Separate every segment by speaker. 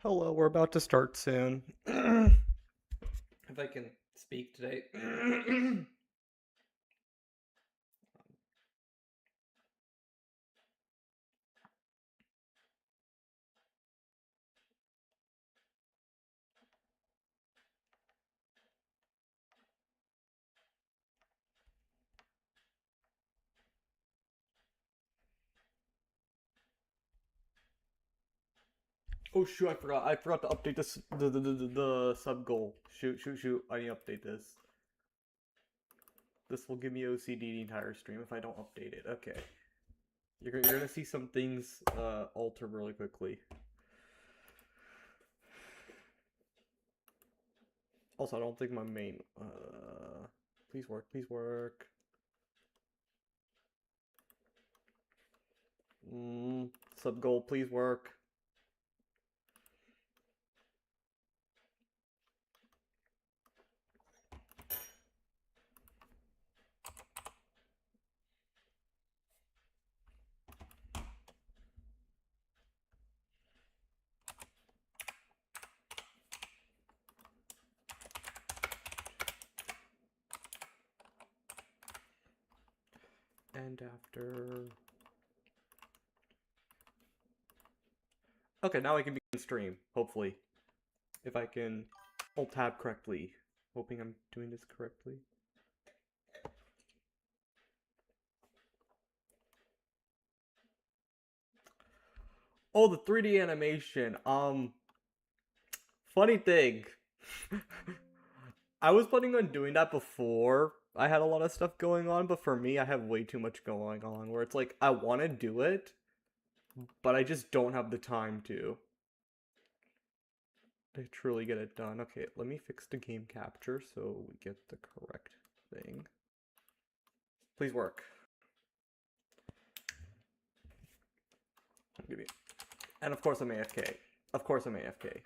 Speaker 1: Hello, we're about to start soon. If I can speak today. Oh shoot, I forgot. I forgot to update this the sub goal. Shoot. I need to update this. This will give me OCD the entire stream if I don't update it. Okay. You're gonna see some things alter really quickly. Also, I don't think my main please work, please work. Sub goal, please work. And after okay, now I can begin stream, hopefully. If I can alt tab correctly. Hoping I'm doing this correctly. Oh, the 3D animation. Funny thing. I was planning on doing that before I had a lot of stuff going on, but for me, I have way too much going on where it's like, I want to do it, but I just don't have the time to truly get it done. Okay, let me fix the game capture so we get the correct thing. Please work. Give me. And of course I'm AFK. Of course I'm AFK.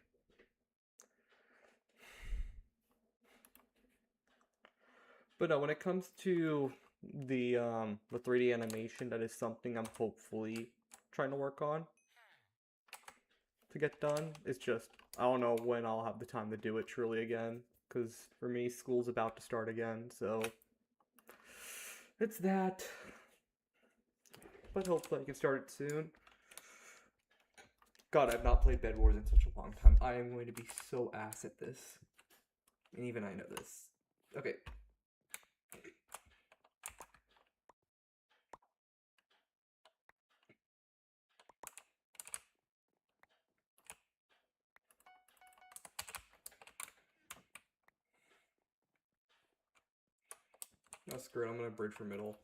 Speaker 1: But no, when it comes to the 3D animation, that is something I'm hopefully trying to work on to get done. It's just I don't know when I'll have the time to do it truly again, because for me school's about to start again, so it's that. But hopefully I can start it soon. God, I've not played Bed Wars in such a long time. I am going to be so ass at this. And even I know this. Okay. No, screw it. I'm gonna bridge for middle.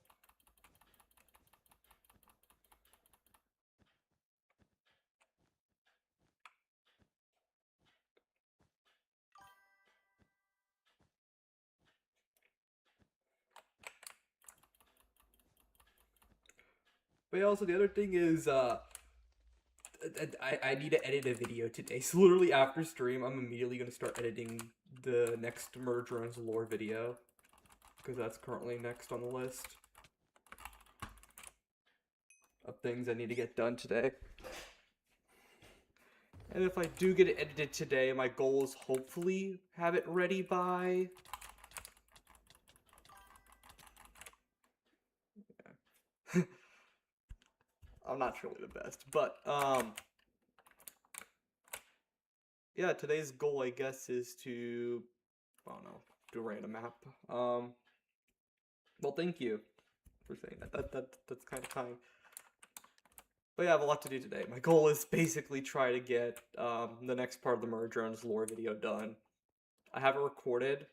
Speaker 1: But yeah, also the other thing is, I need to edit a video today. So literally after stream, I'm immediately gonna start editing the next Merge Runs lore video, because that's currently next on the list of things I need to get done today. And if I do get it edited today, my goal is hopefully have it ready by... Yeah. I'm not truly the best, but, yeah, today's goal, I guess, is to, I don't know, do a random map. Well, thank you for saying that. That's kind of kind. But yeah, I have a lot to do today. My goal is basically try to get the next part of the Merge Runs lore video done. I have it recorded.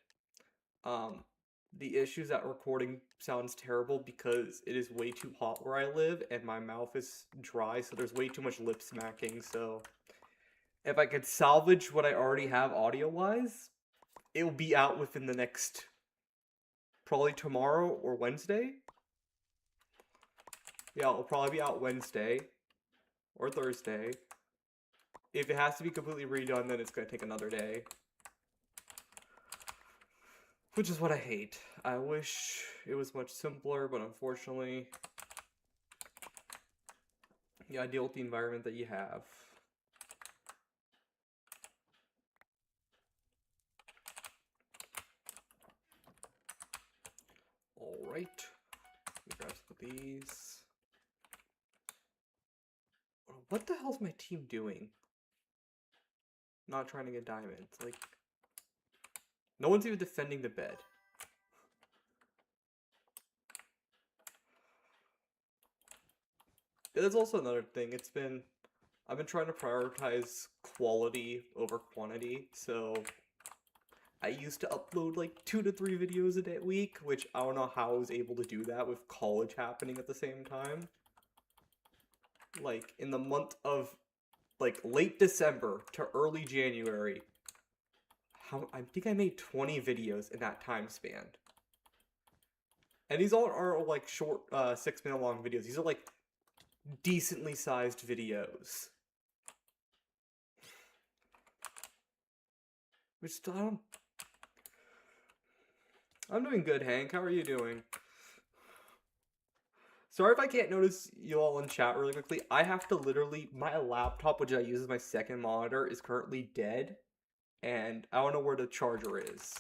Speaker 1: The issue is that recording sounds terrible because it is way too hot where I live and my mouth is dry, so there's way too much lip smacking. So if I could salvage what I already have audio-wise, it will be out within the next probably tomorrow or Wednesday. Yeah, it'll probably be out Wednesday or Thursday. If it has to be completely redone, then it's going to take another day. Which is what I hate. I wish it was much simpler, but unfortunately, you gotta deal with the environment that you have. Alright. Let me grab some of these. What the hell's my team doing? Not trying to get diamonds. Like, no one's even defending the bed. That's also another thing. I've been trying to prioritize quality over quantity, so I used to upload like 2 to 3 videos a week, which I don't know how I was able to do that with college happening at the same time. Like, in the month of, like, late December to early January, I think I made 20 videos in that time span. And these all are, like, short, 6-minute long videos. These are, like, decently sized videos. Which, I'm doing good, Hank. How are you doing? Sorry if I can't notice you all in chat really quickly. I have to literally, my laptop, which I use as my second monitor, is currently dead. And I don't know where the charger is.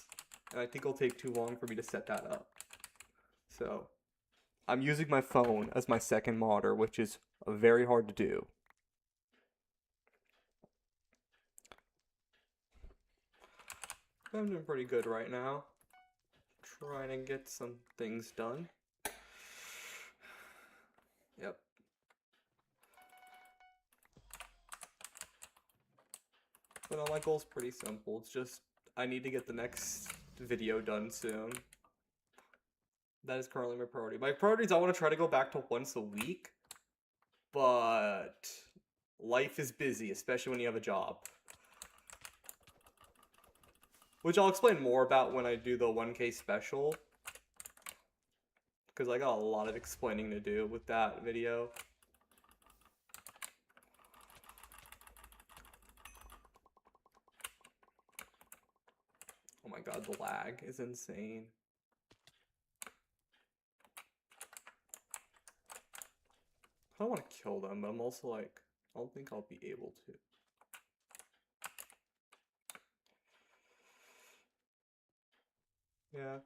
Speaker 1: And I think it'll take too long for me to set that up. So, I'm using my phone as my second monitor, which is very hard to do. I'm doing pretty good right now. Trying to get some things done. Yep. But no, my goal's pretty simple. It's just, I need to get the next video done soon. That is currently my priority. My priority is I want to try to go back to once a week. But life is busy, especially when you have a job. Which I'll explain more about when I do the 1K special. Because I got a lot of explaining to do with that video. Oh my god, the lag is insane. I don't want to kill them, but I'm also like, I don't think I'll be able to. Yeah.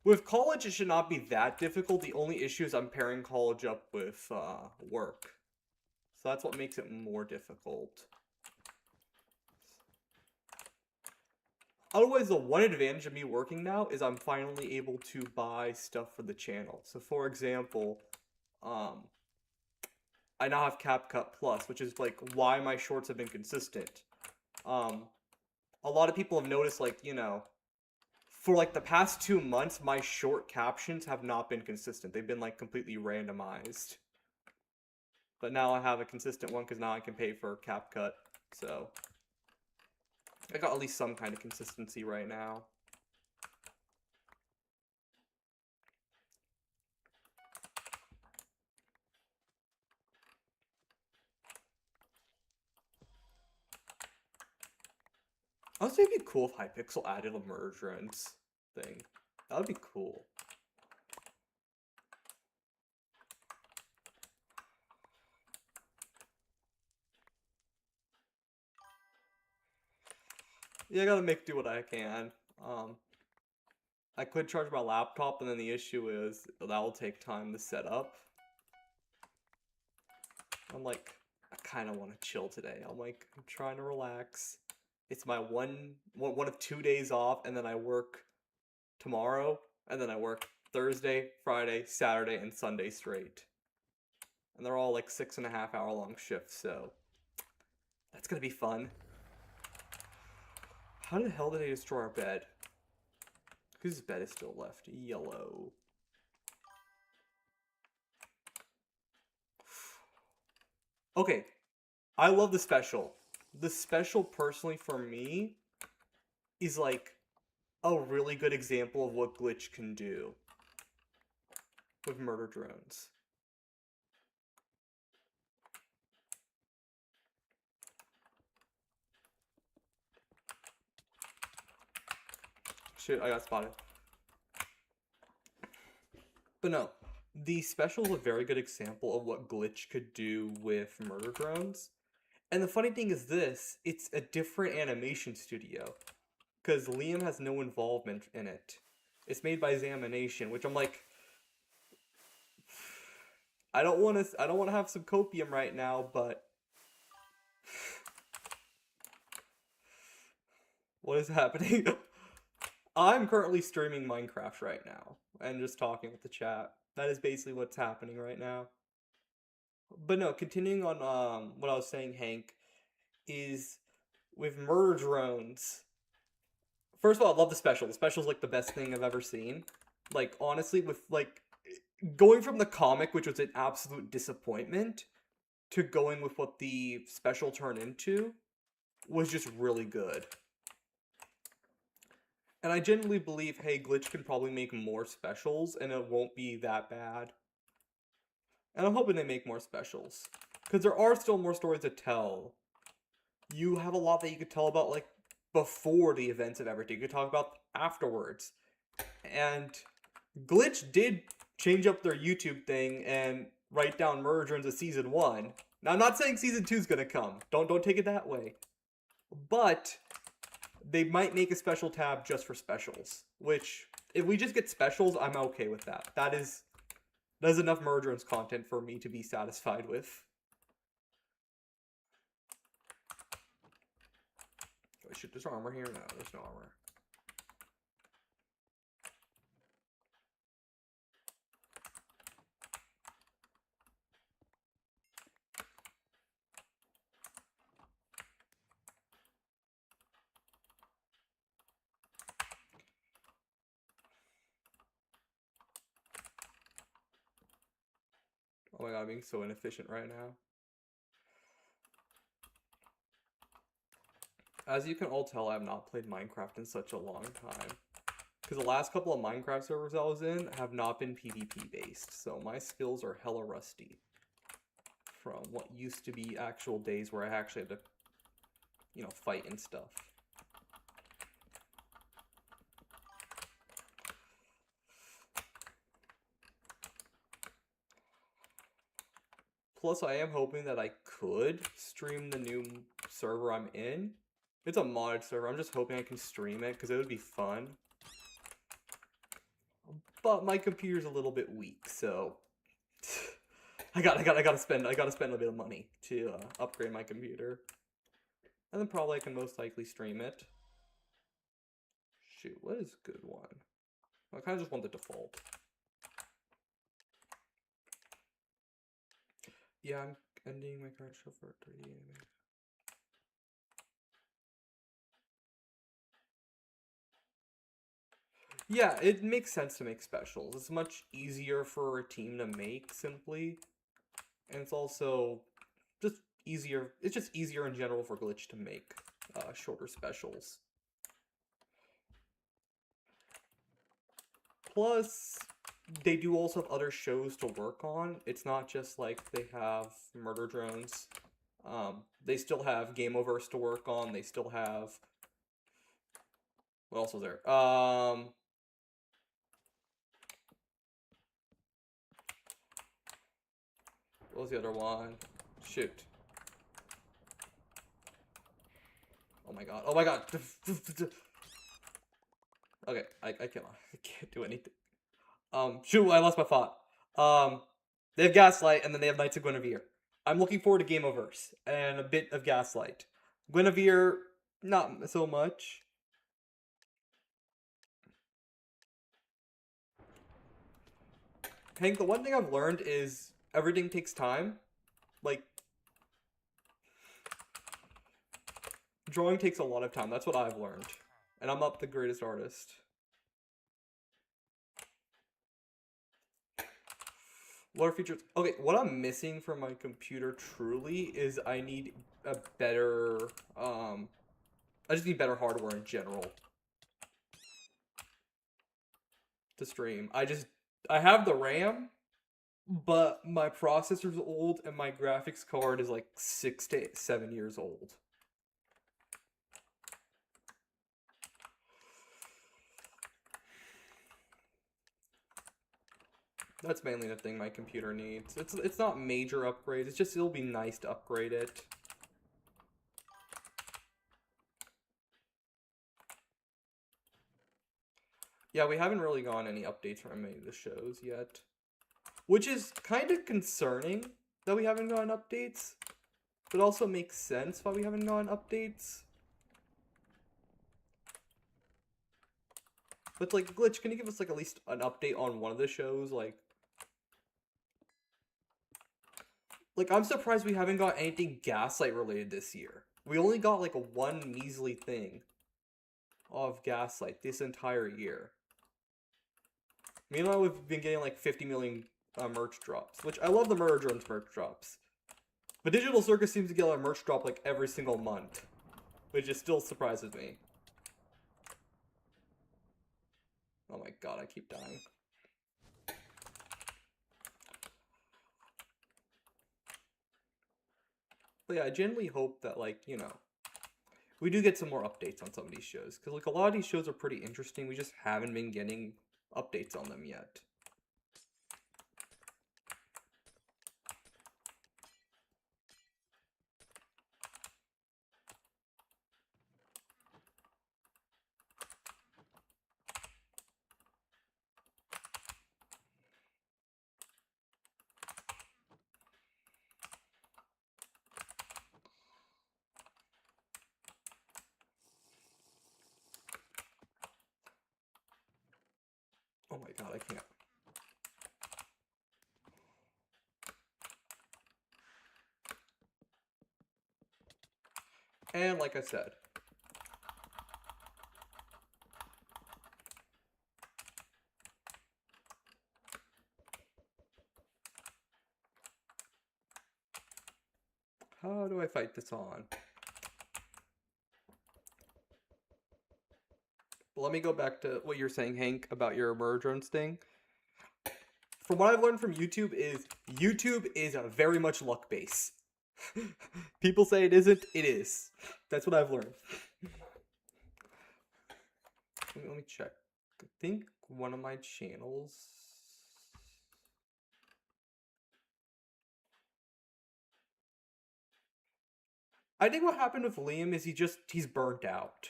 Speaker 1: With college, it should not be that difficult. The only issue is I'm pairing college up with work. So that's what makes it more difficult. Otherwise, the one advantage of me working now is I'm finally able to buy stuff for the channel. So for example, I now have CapCut Plus, which is like why my shorts have been consistent. A lot of people have noticed, like, you know, for like the past 2 months, my short captions have not been consistent. They've been like completely randomized. But now I have a consistent one because now I can pay for CapCut. So I got at least some kind of consistency right now. Honestly, it'd be cool if Hypixel added a merge runs thing. That would be cool. Yeah, I gotta make do what I can. I could charge my laptop, and then the issue is that'll take time to set up. I'm like, I kind of want to chill today. I'm like, I'm trying to relax. It's my one of 2 days off, and then I work tomorrow, and then I work Thursday, Friday, Saturday, and Sunday straight. And they're all like 6.5 hour long shifts, so that's gonna be fun. How the hell did they destroy our bed? Whose bed is still left? Yellow. Okay, I love the special. The special, personally, for me, is like a really good example of what Glitch can do with murder drones. Shit, I got spotted. But no, the special is a very good example of what Glitch could do with murder drones. And the funny thing is this, it's a different animation studio. Because Liam has no involvement in it. It's made by Examination, which I'm like, I don't want to have some copium right now, but what is happening? I'm currently streaming Minecraft right now and just talking with the chat. That is basically what's happening right now. But no, continuing on what I was saying, Hank, is with murder drones. First of all, I love the special. The special is like the best thing I've ever seen. Like honestly, with like going from the comic, which was an absolute disappointment, to going with what the special turned into was just really good. And I genuinely believe, hey, Glitch can probably make more specials, and it won't be that bad. And I'm hoping they make more specials. Because there are still more stories to tell. You have a lot that you could tell about, like, before the events of everything. You could talk about afterwards. And Glitch did change up their YouTube thing and write down Murder Drones as Season 1. Now, I'm not saying Season 2 is gonna come. Don't take it that way. But they might make a special tab just for specials. Which, if we just get specials, I'm okay with that. That is enough Murder Drones content for me to be satisfied with. Oh, shit, there's armor here? No, there's no armor. Oh my god, I'm being so inefficient right now. As you can all tell, I have not played Minecraft in such a long time. Because the last couple of Minecraft servers I was in have not been PvP based, so my skills are hella rusty. From what used to be actual days where I actually had to, you know, fight and stuff. Plus, I am hoping that I could stream the new server I'm in. It's a modded server. I'm just hoping I can stream it because it would be fun. But my computer's a little bit weak, so I gotta spend a bit of money to upgrade my computer, and then probably I can most likely stream it. Shoot, what is a good one? I kind of just want the default. Yeah, I'm ending my current show for 30 anime. Yeah, it makes sense to make specials. It's much easier for a team to make, simply. And it's also just easier. It's just easier in general for Glitch to make shorter specials. Plus, they do also have other shows to work on. It's not just like they have Murder Drones. They still have Gameoverse to work on. They still have... What else was there? What was the other one? Shoot. Oh my god. Oh my god. Okay, I can't do anything. Shoot, I lost my thought. They have Gaslight, and then they have Knights of Guinevere. I'm looking forward to Gameoverse, and a bit of Gaslight. Guinevere, not so much. Hank, the one thing I've learned is everything takes time. Like, drawing takes a lot of time. That's what I've learned. And I'm not the greatest artist. What are features? Okay, what I'm missing from my computer truly is I need a better, I just need better hardware in general to stream. I have the RAM, but my processor's old and my graphics card is like 6 to 7 years old. That's mainly the thing my computer needs. It's not major upgrades. It's just it'll be nice to upgrade it. Yeah, we haven't really gotten any updates from any of the shows yet. Which is kind of concerning that we haven't gotten updates. But also makes sense why we haven't gotten updates. But like, Glitch, can you give us like at least an update on one of the shows? Like I'm surprised we haven't got anything Gaslight related this year. We only got like a one measly thing of Gaslight this entire year. Meanwhile, we've been getting like 50 million merch drops, which I love the Murder Drones merch drops. But Digital Circus seems to get a merch drop like every single month, which just still surprises me. Oh my god, I keep dying. But yeah, I genuinely hope that, like, you know, we do get some more updates on some of these shows. Because, like, a lot of these shows are pretty interesting. We just haven't been getting updates on them yet. Oh my god, I can't. And like I said, how do I fight this on? Let me go back to what you're saying, Hank, about your Murder Drones thing. From what I've learned from YouTube is a very much luck base. People say it isn't, it is. That's what I've learned. Let me check. I think one of my channels. I think what happened with Liam is he's burnt out.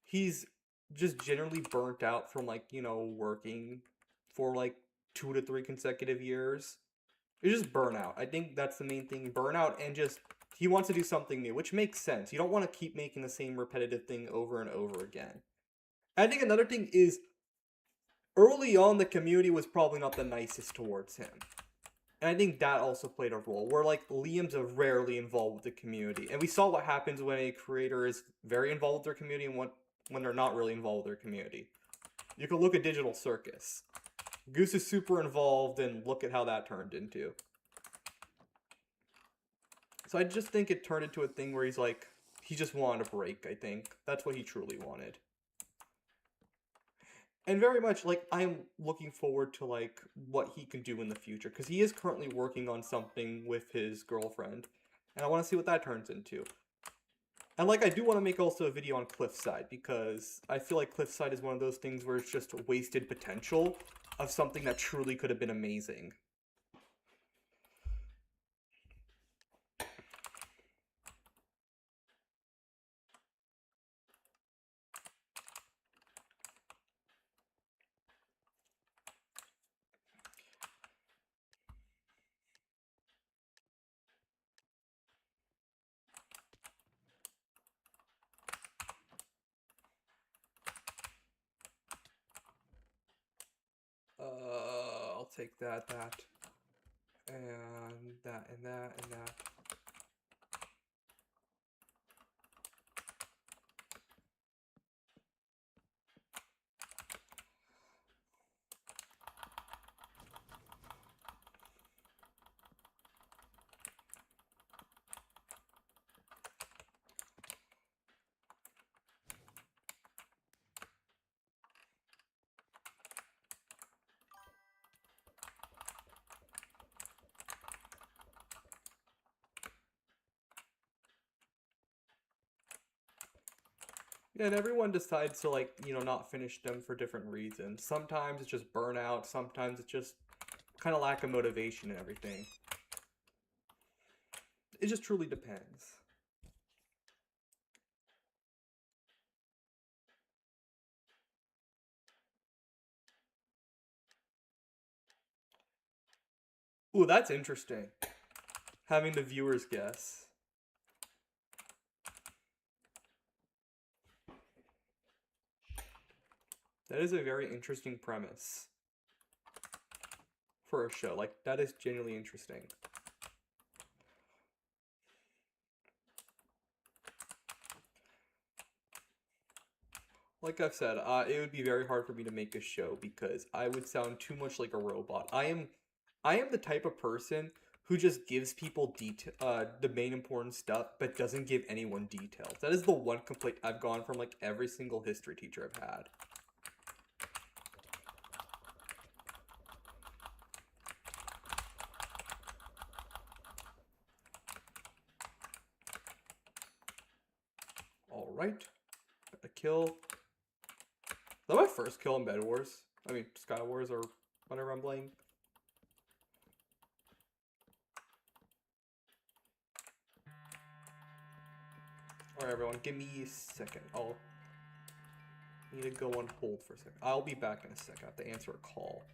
Speaker 1: He's just generally burnt out from, like, you know, working for like 2 to 3 consecutive years. It's just burnout. I think that's the main thing. Burnout, and just he wants to do something new, which makes sense. You don't want to keep making the same repetitive thing over and over again. I think another thing is early on the community was probably not the nicest towards him. And I think that also played a role, where like Liam's are rarely involved with the community. And we saw what happens when a creator is very involved with their community and when they're not really involved with their community. You can look at Digital Circus. Goose is super involved, and look at how that turned into. So I just think it turned into a thing where he's like, he just wanted a break, I think. That's what he truly wanted. And very much, like, I'm looking forward to, like, what he can do in the future. Because he is currently working on something with his girlfriend. And I want to see what that turns into. And, like, I do want to make also a video on Cliffside. Because I feel like Cliffside is one of those things where it's just wasted potential of something that truly could have been amazing. I'll take that, and that, and that, and that. Yeah, and everyone decides to, like, you know, not finish them for different reasons. Sometimes it's just burnout, sometimes it's just kind of lack of motivation and everything. It just truly depends. Ooh, that's interesting. Having the viewers guess. That is a very interesting premise for a show. Like, that is genuinely interesting. Like I've said, it would be very hard for me to make a show because I would sound too much like a robot. I am the type of person who just gives people the main important stuff, but doesn't give anyone details. That is the one complaint I've gone from like every single history teacher I've had. All right, a kill. Is that my first kill in Bed Wars? I mean, Sky Wars or whatever I'm playing. Alright, everyone, give me a second. I'll need to go on hold for a second. I'll be back in a second. I have to answer a call.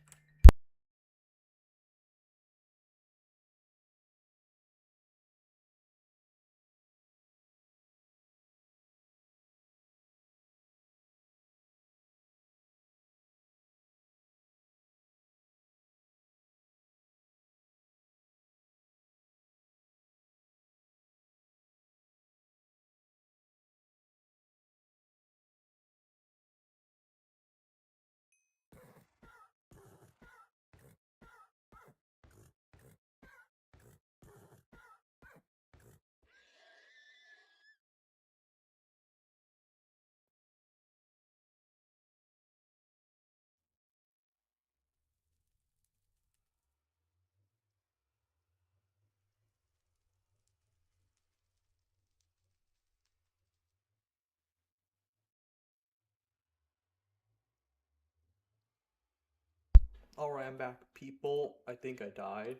Speaker 1: Alright, I'm back. People, I think I died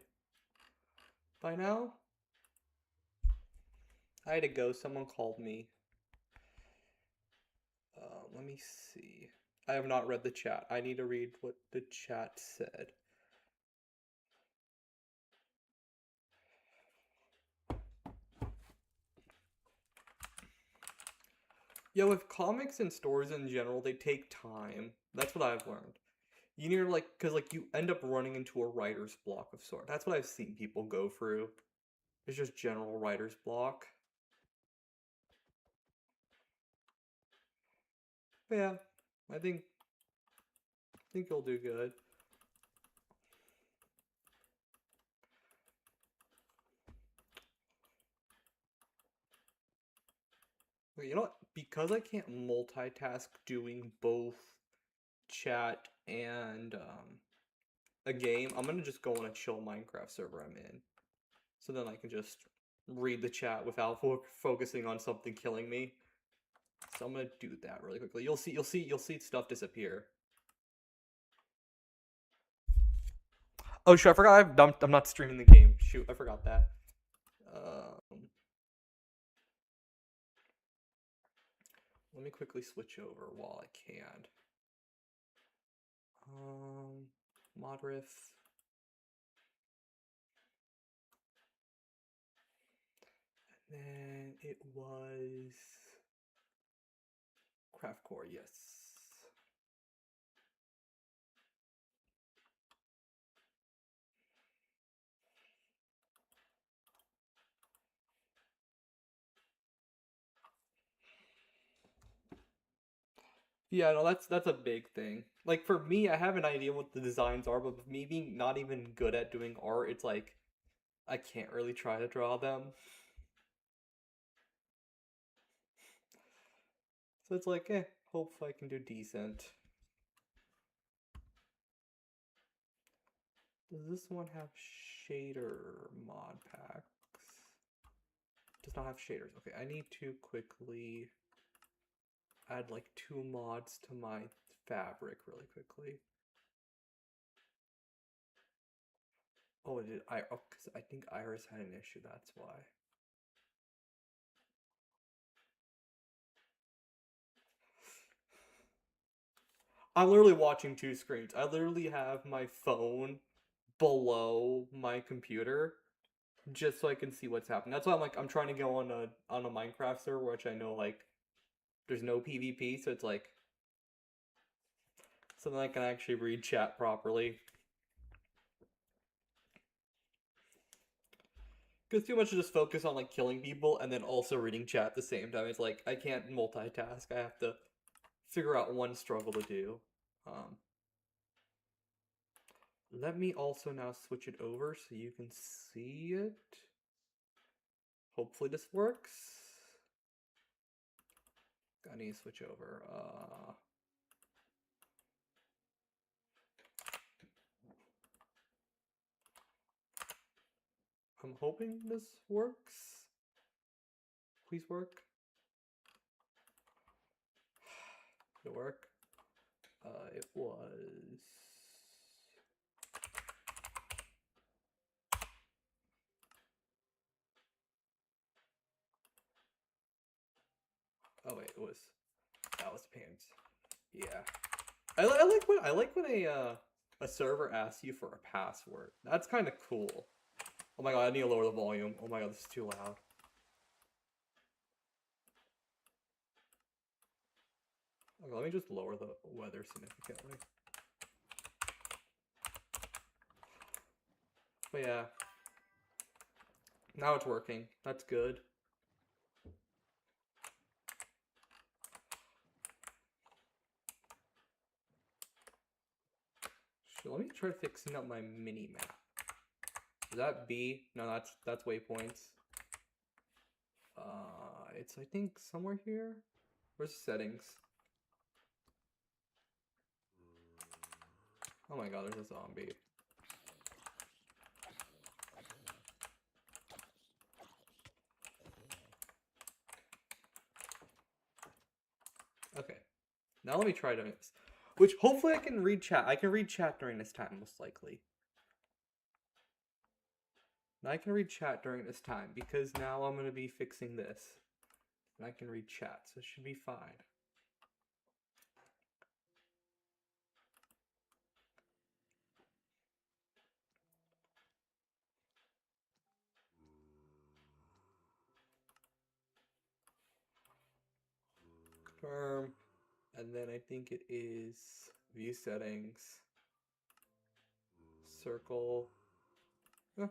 Speaker 1: by now. I had to go. Someone called me. Let me see. I have not read the chat. I need to read what the chat said. Yeah, with comics and stories in general, they take time. That's what I've learned. You need to because you end up running into a writer's block of sort. That's what I've seen people go through. It's just general writer's block. But yeah, I think you'll do good. Wait, you know what? Because I can't multitask doing both chat and a game, I'm gonna just go on a chill Minecraft server I'm in. So then I can just read the chat without focusing on something killing me. So I'm gonna do that really quickly. You'll see stuff disappear. Oh shoot, I forgot I'm not streaming the game. Shoot, I forgot that. Let me quickly switch over while I can. Modriff. And then it was Craft Core, yes. Yeah, no, that's a big thing. Like for me, I have an idea what the designs are, but me being not even good at doing art, it's like I can't really try to draw them. So it's like, hope I can do decent. Does this one have shader mod packs? Does not have shaders. Okay, I need to quickly add like 2 mods to my fabric really quickly. Oh, it did. Because I think Iris had an issue. That's why. I'm literally watching 2 screens. I literally have my phone below my computer just so I can see what's happening. That's why I'm trying to go on a Minecraft server, which I know like there's no PvP, so it's like something I can actually read chat properly. Because too much to just focus on like killing people and then also reading chat at the same time. It's like I can't multitask. I have to figure out one struggle to do. Let me also now switch it over so you can see it. Hopefully this works. I need to switch over. I'm hoping this works. Please work. Did it work? It was... Oh wait, that was pants. Yeah. I like when a server asks you for a password. That's kind of cool. Oh my god, I need to lower the volume. Oh my god, this is too loud. Okay, let me just lower the weather significantly. But yeah. Now it's working. That's good. Let me try fixing up my mini map. Is that B? No, that's waypoints. It's I think somewhere here. Where's settings? Oh my god, there's a zombie. Okay. Now let me try doing this. Which hopefully I can read chat. I can read chat during this time, most likely. Now I can read chat during this time because now I'm going to be fixing this. And I can read chat, so it should be fine. Confirm. And then I think it is view settings. Circle. Huh.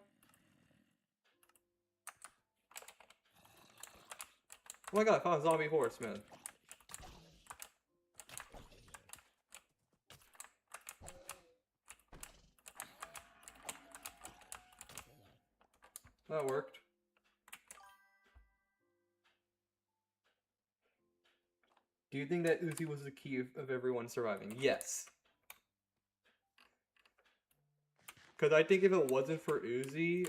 Speaker 1: Oh my god, I found a zombie horseman. That worked. Do you think that Uzi was the key of everyone surviving? Yes. Because I think if it wasn't for Uzi,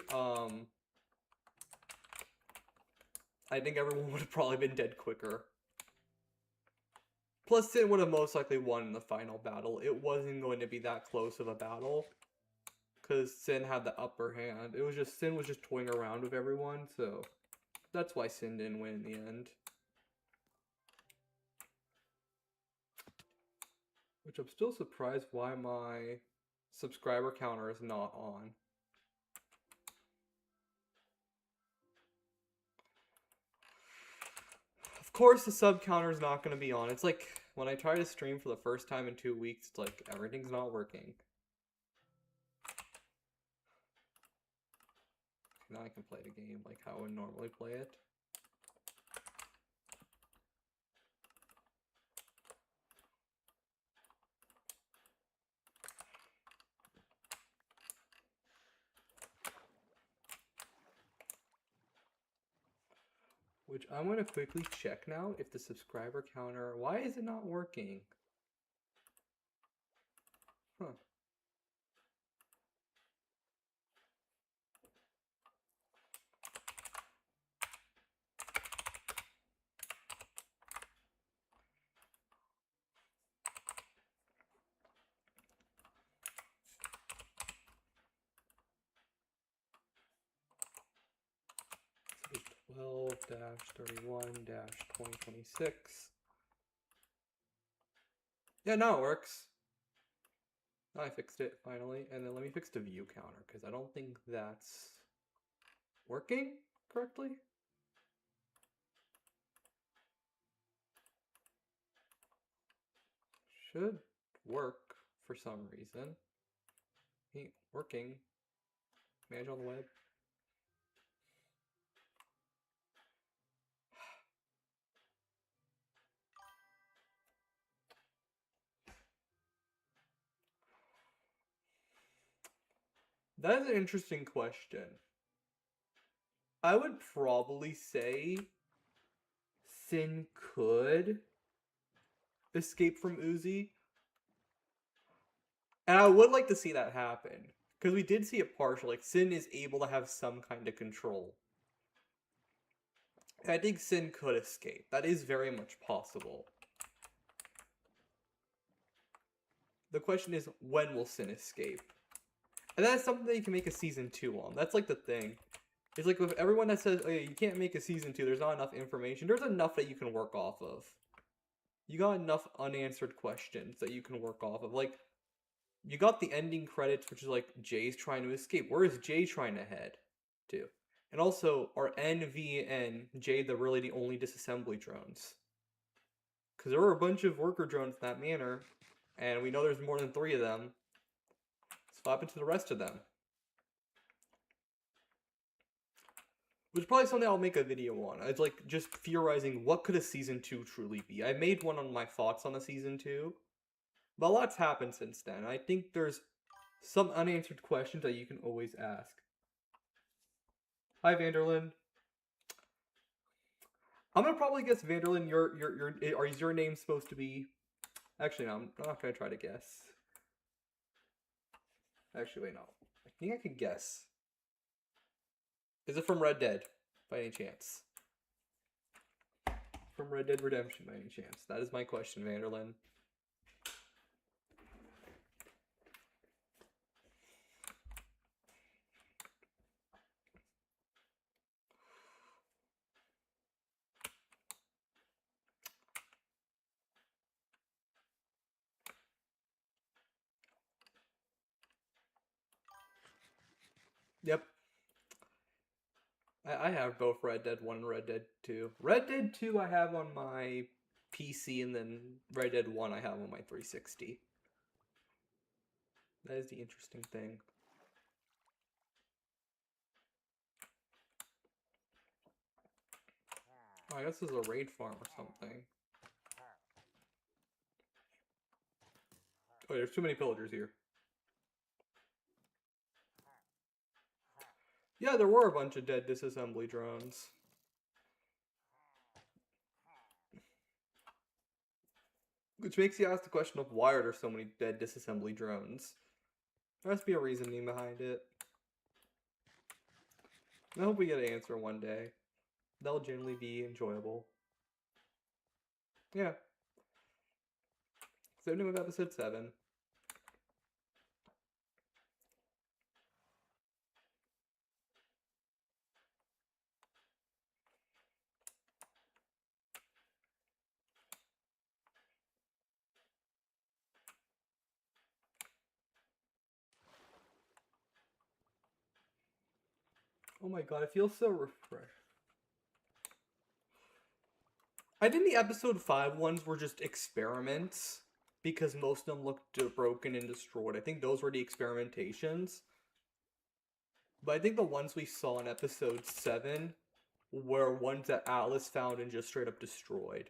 Speaker 1: I think everyone would have probably been dead quicker. Plus, Sin would have most likely won in the final battle. It wasn't going to be that close of a battle. Because Sin had the upper hand. It was just, Sin was just toying around with everyone, so that's why Sin didn't win in the end. Which I'm still surprised why my subscriber counter is not on. Of course the sub counter is not going to be on. It's like when I try to stream for the first time in 2 weeks, it's like everything's not working. Now I can play the game like how I would normally play it. Which I'm going to quickly check now if the subscriber counter... Why is it not working? Huh. So 12-31-2026. Yeah, no, it works. I fixed it finally, and then let me fix the view counter because I don't think that's working correctly. Should work for some reason. Ain't working. Manage on the web. That is an interesting question. I would probably say Sin could escape from Uzi. And I would like to see that happen. Because we did see it partial. Like, Sin is able to have some kind of control. And I think Sin could escape. That is very much possible. The question is, when will Sin escape? And that's something that you can make a season 2 on. That's like the thing. It's like with everyone that says, oh yeah, you can't make a season 2, there's not enough information. There's enough that you can work off of. You got enough unanswered questions that you can work off of. Like, you got the ending credits, which is like Jay's trying to escape. Where is Jay trying to head to? And also, are N, V, and J really the only disassembly drones? Because there were a bunch of worker drones in that manner, and we know there's more than 3 of them. So what happened to the rest of them? Which is probably something I'll make a video on. It's like just theorizing what could a season 2 truly be. I made one on my thoughts on a season 2, but a lot's happened since then. I think there's some unanswered questions that you can always ask. Hi, Vanderlyn. I'm gonna probably guess Vanderlyn. Is your name supposed to be? Actually, no. I'm not gonna try to guess. Actually, wait, no. I think I could guess. Is it from Red Dead, by any chance? From Red Dead Redemption, by any chance? That is my question, Vanderlyn. Yep. I have both Red Dead 1 and Red Dead 2. Red Dead 2 I have on my PC, and then Red Dead 1 I have on my 360. That is the interesting thing. Oh, I guess this is a raid farm or something. Oh, there's too many pillagers here. Yeah, there were a bunch of dead disassembly drones. Which makes you ask the question of why are there so many dead disassembly drones? There has to be a reasoning behind it. I hope we get an answer one day. That'll generally be enjoyable. Yeah. So, new with episode 7. Oh my god, it feels so refreshed. I think the episode 5 ones were just experiments, because most of them looked broken and destroyed. I think those were the experimentations. But I think the ones we saw in episode 7 were ones that Atlas found and just straight up destroyed.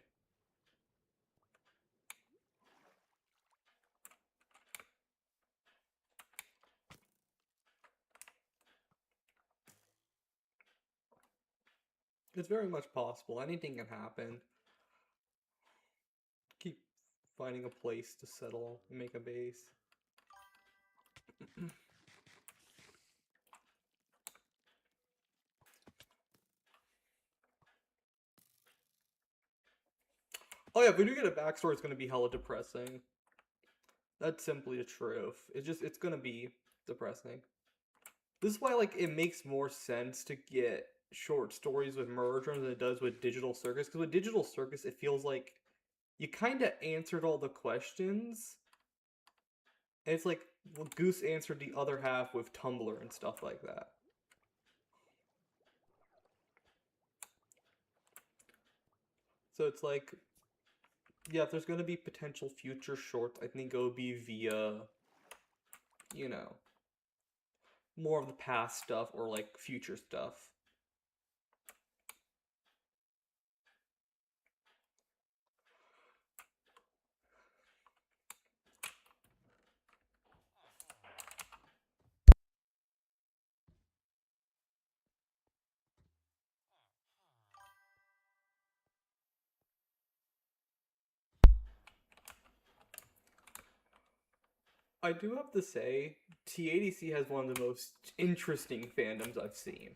Speaker 1: It's very much possible. Anything can happen. Keep finding a place to settle and make a base. Oh yeah, if we do get a backstory, it's going to be hella depressing. That's simply the truth. It's going to be depressing. This is why, like, it makes more sense to get short stories with murder than it does with Digital Circus. Because with Digital Circus, it feels like you kind of answered all the questions. And it's like, Well, Goose answered the other half with Tumblr and stuff like that. So it's like, yeah, if there's going to be potential future shorts, I think it would be via, you know, more of the past stuff or like future stuff. I do have to say, TADC has one of the most interesting fandoms I've seen.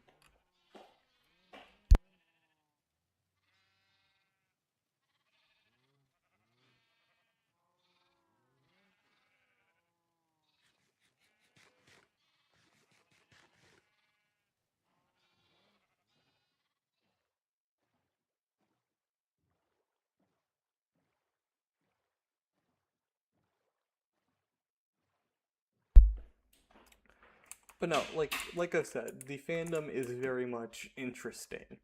Speaker 1: But no, like I said, the fandom is very much interesting.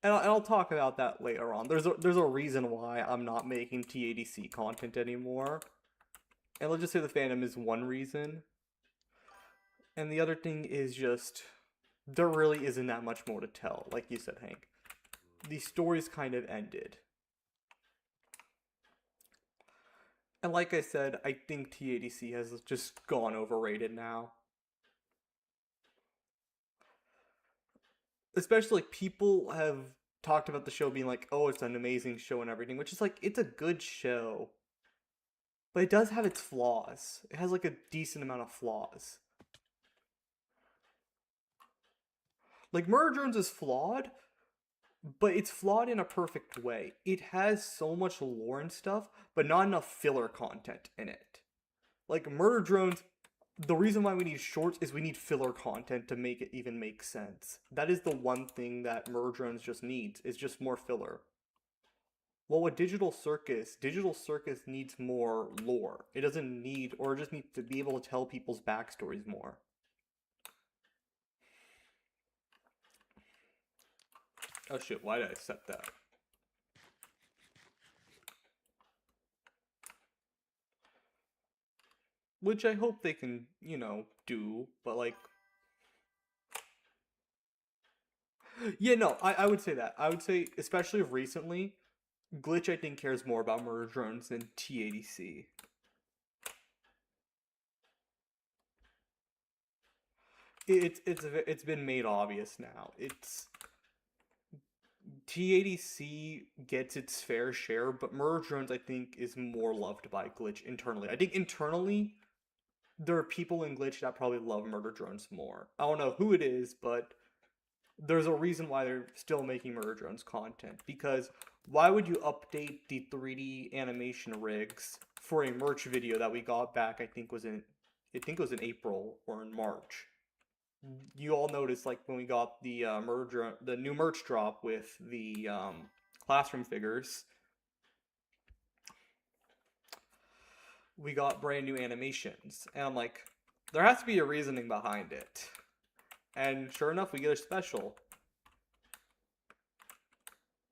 Speaker 1: And I'll talk about that later on. There's a reason why I'm not making TADC content anymore. And let's just say the fandom is one reason. And the other thing is just there really isn't that much more to tell, like you said, Hank. The story's kind of ended. And like I said, I think TADC has just gone overrated now. Especially like people have talked about the show being like, oh, it's an amazing show and everything, which is like it's a good show. But it does have its flaws. It has like a decent amount of flaws. Like Murder Drones is flawed, but it's flawed in a perfect way. It has so much lore and stuff, but not enough filler content in it. Like Murder Drones, the reason why we need shorts is we need filler content to make it even make sense. That is the one thing that Murder Drones just needs, is just more filler. Well, with Digital Circus needs more lore. It doesn't need, or it just needs to be able to tell people's backstories more. Oh shit, why did I set that? Which I hope they can, do, but like... Yeah, no, I would say that. I would say, especially recently, Glitch I think cares more about Murder Drones than TADC. It's been made obvious now. TADC gets its fair share, but Murder Drones I think is more loved by Glitch internally. I think internally there are people in Glitch that probably love Murder Drones more. I don't know who it is, but there's a reason why they're still making Murder Drones content. Because why would you update the 3D animation rigs for a merch video that we got back? I think it was in April or in March. You all noticed like when we got the the new merch drop with the classroom figures, we got brand new animations, and I'm like, there has to be a reasoning behind it. And sure enough, we get a special.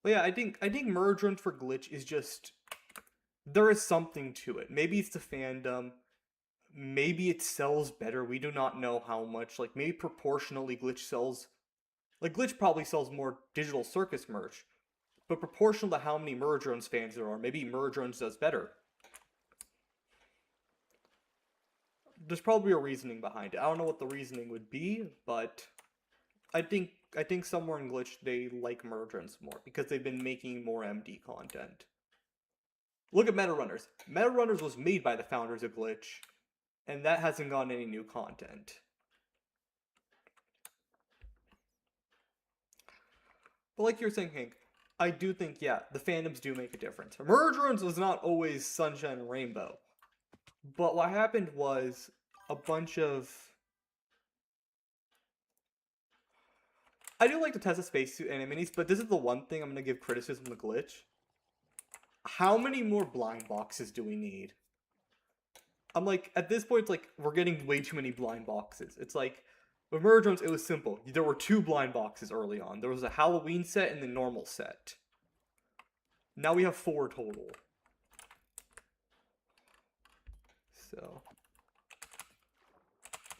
Speaker 1: But yeah, I think Merge Run for Glitch is just there is something to it. Maybe it's the fandom. Maybe it sells better. We do not know how much. Like maybe proportionally, Glitch sells. Like Glitch probably sells more Digital Circus merch, but proportional to how many Merge Runs fans there are, maybe Merge Runs does better. There's probably a reasoning behind it. I don't know what the reasoning would be, but I think somewhere in Glitch they like Merge Runs more because they've been making more MD content. Look at Meta Runners. Meta Runners was made by the founders of Glitch, and that hasn't gotten any new content. But like you're saying, Hank, I do think, yeah, the fandoms do make a difference. Merge Runs was not always sunshine and rainbow. But what happened was a bunch of... I do like to test the spacesuit animes, but this is the one thing I'm going to give criticism to Glitch. How many more blind boxes do we need? I'm like, at this point, it's like, we're getting way too many blind boxes. It's like, with Murder Drones, it was simple. There were 2 blind boxes early on. There was a Halloween set and the normal set. Now we have 4 total. So.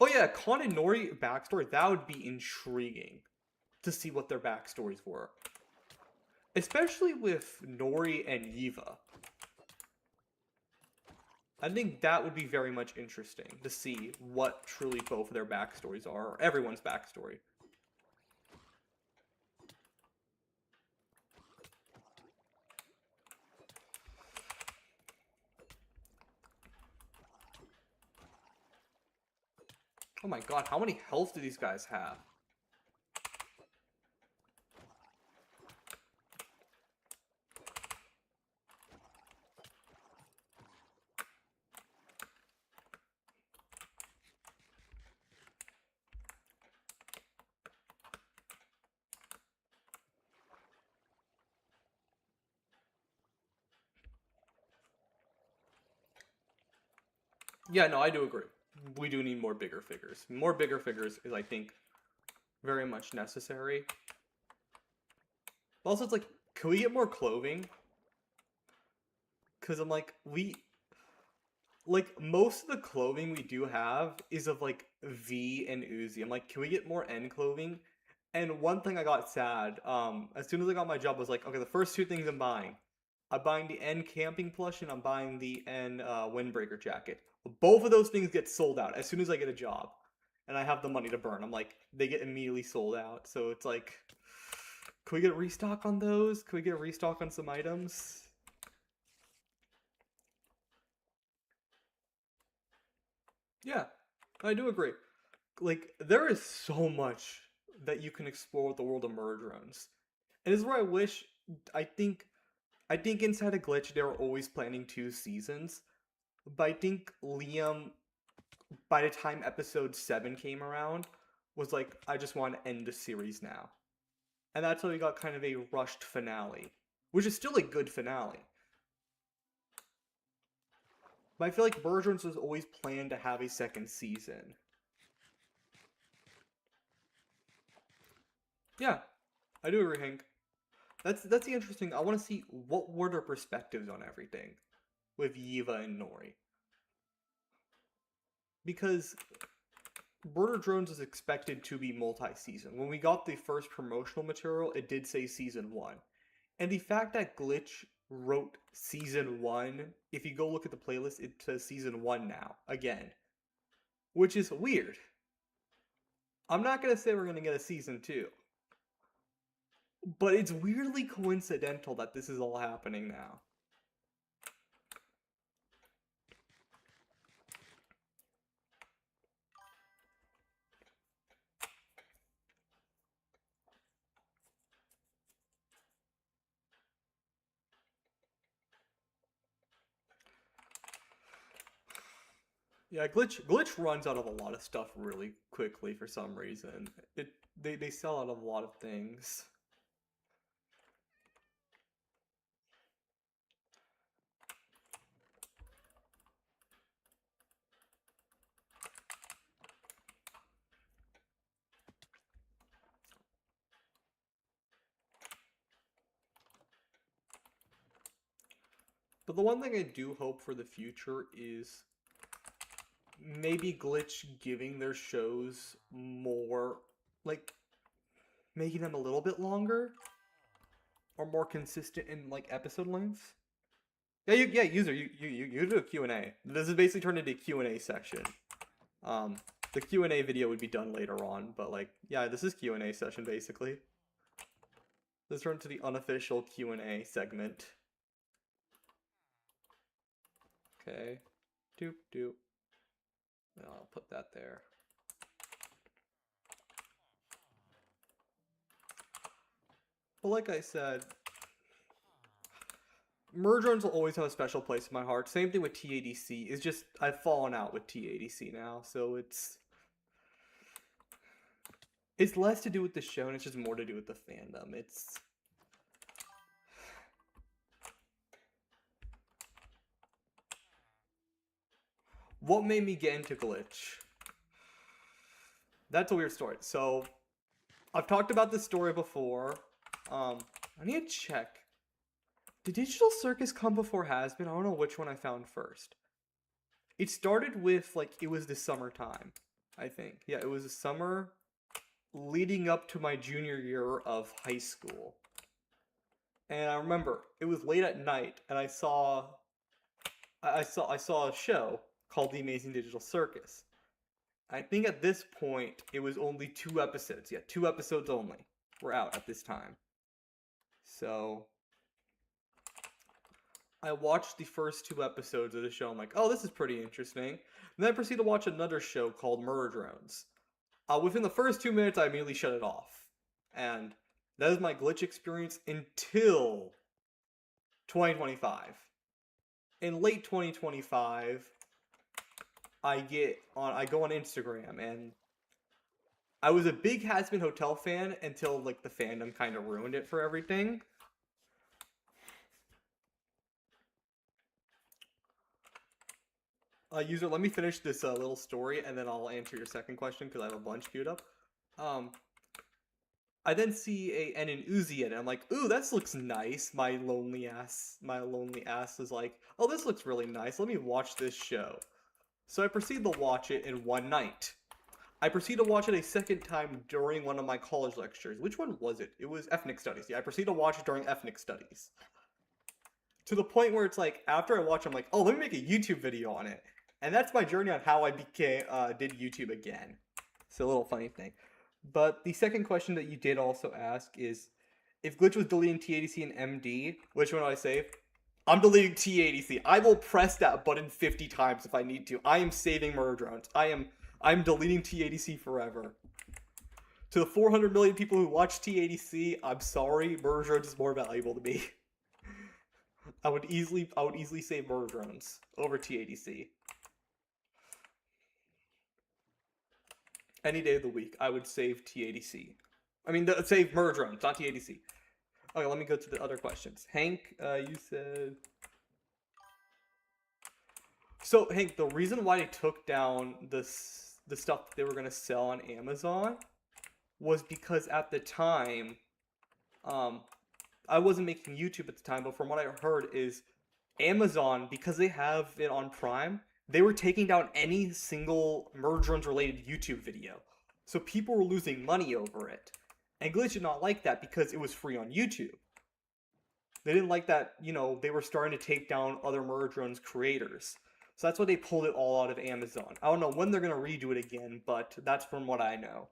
Speaker 1: Oh yeah, Kon and Nori backstory, that would be intriguing to see what their backstories were. Especially with Nori and Yiva. I think that would be very much interesting to see what truly both of their backstories are, or everyone's backstory. Oh my god, how many health do these guys have? Yeah, no, I do agree. We do need more bigger figures. More bigger figures is, I think, very much necessary. But also, it's like, can we get more clothing? Because I'm like, most of the clothing we do have is of, like, V and Uzi. I'm like, can we get more N clothing? And one thing I got sad, as soon as I got my job, was like, okay, the first 2 things I'm buying. I'm buying the N camping plush and I'm buying the N windbreaker jacket. Both of those things get sold out as soon as I get a job. And I have the money to burn. I'm like, they get immediately sold out. So it's like, can we get a restock on those? Can we get a restock on some items? Yeah, I do agree. Like, there is so much that you can explore with the world of Murder Drones. And this is where I wish, I think, I think Inside a Glitch, they were always planning 2 seasons. But I think Liam, by the time episode 7 came around, was like, I just want to end the series now. And that's why we got kind of a rushed finale, which is still a good finale. But I feel like Murder Drones was always planned to have a 2nd season. Yeah, I do agree, Hank. That's the interesting. I want to see what were their perspectives on everything with Yiva and Nori. Because Murder Drones is expected to be multi-season. When we got the first promotional material, it did say season 1. And the fact that Glitch wrote season 1, if you go look at the playlist, it says season 1 now, again. Which is weird. I'm not going to say we're going to get a season 2. But it's weirdly coincidental that this is all happening now. Yeah, Glitch runs out of a lot of stuff really quickly for some reason. They sell out of a lot of things. But the one thing I do hope for the future is maybe Glitch giving their shows more, like, making them a little bit longer or more consistent in, like, episode length. Yeah, user, you do a Q&A. This is basically turned into a Q&A section. The Q&A video would be done later on, but, like, yeah, this is Q&A session, basically. This turned to the unofficial Q&A segment. Okay. Doop, doop. I'll put that there. But like I said, Murder Drones will always have a special place in my heart. Same thing with TADC. It's just, I've fallen out with TADC now, so it's less to do with the show, and it's just more to do with the fandom. It's... what made me get into Glitch? That's a weird story. So, I've talked about this story before. I need to check. Did Digital Circus come before Has-Been? I don't know which one I found first. It started with, like, it was the summertime, I think. Yeah, it was the summer leading up to my junior year of high school. And I remember, it was late at night, and I saw a show called The Amazing Digital Circus. I think at this point, it was only 2 episodes. Yeah, 2 episodes only were out at this time. So, I watched the first 2 episodes of the show. I'm like, oh, this is pretty interesting. And then I proceeded to watch another show called Murder Drones. Within the first 2 minutes, I immediately shut it off. And that is my Glitch experience until 2025. In late 2025, I go on Instagram, and I was a big Has-Been Hotel fan until, like, the fandom kind of ruined it for everything. User, let me finish this little story, and then I'll answer your second question, because I have a bunch queued up. I then see an Uzi in it. I'm like, ooh, this looks nice. My lonely ass is like, oh, this looks really nice. Let me watch this show. So I proceed to watch it in one night. I proceed to watch it a second time during one of my college lectures. Which one was it? It was ethnic studies. Yeah, I proceed to watch it during ethnic studies. To the point where it's like, after I watch, I'm like, oh, let me make a YouTube video on it. And that's my journey on how I did YouTube again. It's a little funny thing. But the second question that you did also ask is, if Glitch was deleting T80C and MD, which one do I save? I'm deleting T80C. I will press that button 50 times if I need to. I am saving Murder Drones. I'm deleting T80C forever. To the 400 million people who watch T80C, I'm sorry, Murder Drones is more valuable to me. I would easily save Murder Drones over T80C. Any day of the week, I would save T80C. I mean, save Murder Drones, not T80C. Okay, let me go to the other questions. Hank, you said... So, Hank, the reason why they took down the stuff that they were going to sell on Amazon was because at the time, I wasn't making YouTube at the time, but from what I heard is Amazon, because they have it on Prime, they were taking down any single Murder Drones related YouTube video. So people were losing money over it. And Glitch did not like that because it was free on YouTube. They didn't like that, you know, they were starting to take down other Murder Drones creators. So that's why they pulled it all out of Amazon. I don't know when they're going to redo it again, but that's from what I know.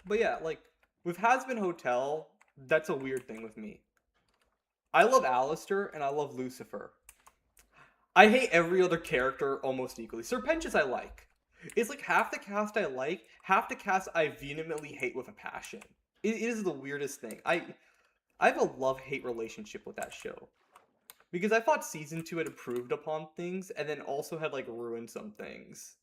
Speaker 1: But yeah, like, with Has-Been Hotel, that's a weird thing with me. I love Alistair, and I love Lucifer. I hate every other character almost equally. Serpentious I like. It's like half the cast I like, half the cast I vehemently hate with a passion. It is the weirdest thing. I have a love-hate relationship with that show. Because I thought Season 2 had improved upon things, and then also had, like, ruined some things.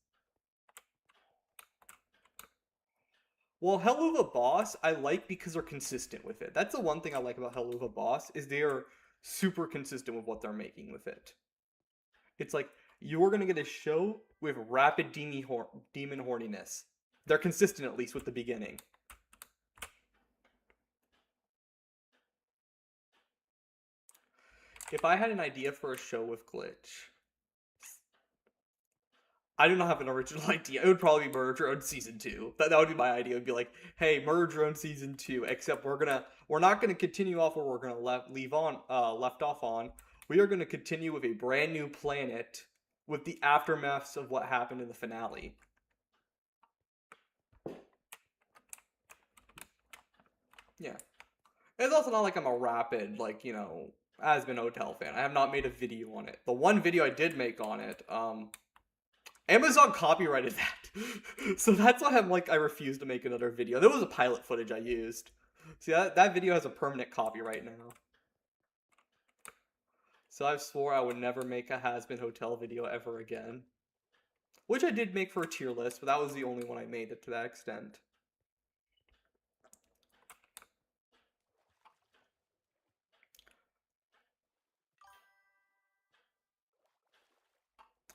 Speaker 1: Well, Helluva Boss, I like because they're consistent with it. That's the one thing I like about Helluva Boss, is they are super consistent with what they're making with it. It's like, you're going to get a show with rapid demon horniness. They're consistent, at least, with the beginning. If I had an idea for a show with Glitch, I do not have an original idea. It would probably be Murder Drone Season 2. That would be my idea. It would be like, hey, Murder Drone Season 2, except we're not gonna continue off where we're gonna left off on. We are gonna continue with a brand new planet with the aftermaths of what happened in the finale. Yeah. It's also not like I'm a rapid, like, you know, Has-Been Hotel fan. I have not made a video on it. The one video I did make on it, Amazon copyrighted that. So that's why I refused to make another video. There was a pilot footage I used. See, that video has a permanent copyright now. So I swore I would never make a Has-Been Hotel video ever again. which I did make for a tier list, but that was the only one I made it to that extent.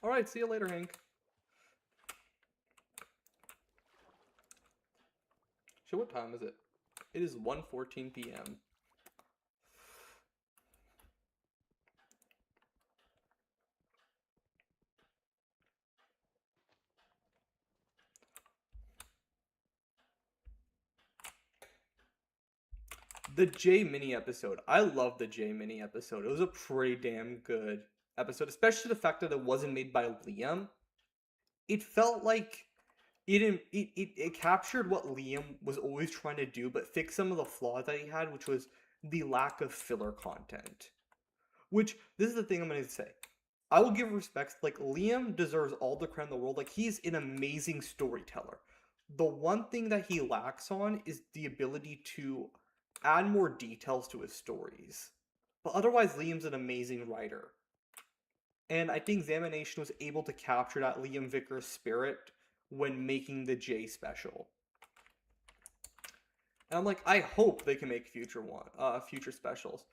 Speaker 1: Alright, see you later, Hank. So what time is it? It is 1:14 p.m. The J mini episode. I love the J mini episode. It was a pretty damn good episode, especially the fact that it wasn't made by Liam. It felt like it captured what Liam was always trying to do, but fix some of the flaws that he had, which was the lack of filler content. Which, this is the thing I'm going to say. I will give respect, like, Liam deserves all the credit in the world. Like, he's an amazing storyteller. The one thing that he lacks on is the ability to add more details to his stories. But otherwise, Liam's an amazing writer. And I think Examination was able to capture that Liam Vickers spirit when making the J special. And I'm like, I hope they can make future specials.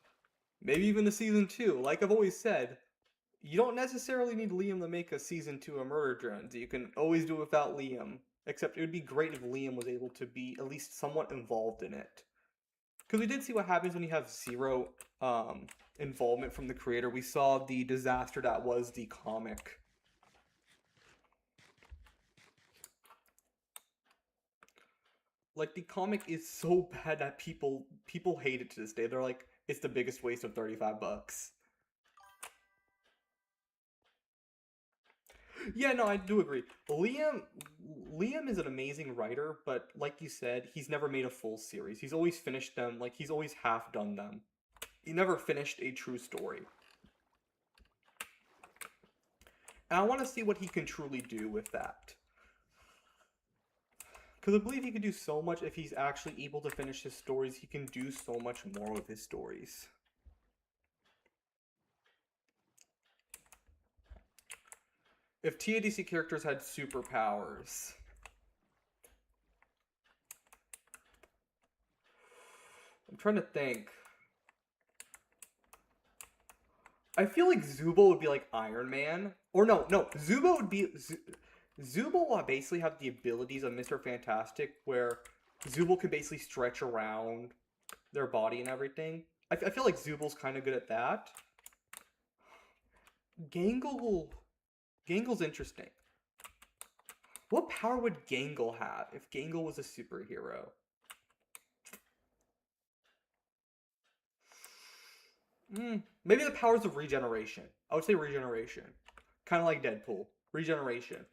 Speaker 1: Maybe even the season 2. Like I've always said, you don't necessarily need Liam to make a season 2 of Murder Drones. You can always do it without Liam. Except it would be great if Liam was able to be at least somewhat involved in it. Because we did see what happens when you have zero involvement from the creator. We saw the disaster that was the comic. Like, the comic is so bad that people hate it to this day. They're like, it's the biggest waste of $35. Yeah, no, I do agree. Liam is an amazing writer, but like you said, he's never made a full series. He's always finished them, like he's always half done them. He never finished a true story. And I want to see what he can truly do with that. Because I believe he could do so much if he's actually able to finish his stories. He can do so much more with his stories. If TADC characters had superpowers. I'm trying to think. I feel like Zubo would be like Iron Man. Or no, Zubo would be... Zubo will basically have the abilities of Mr. Fantastic, where Zubo can basically stretch around their body and everything. I feel like Zubo's kind of good at that. Gangle's interesting. What power would Gangle have if Gangle was a superhero? Maybe the powers of regeneration. I would say regeneration. Kind of like Deadpool. Regeneration.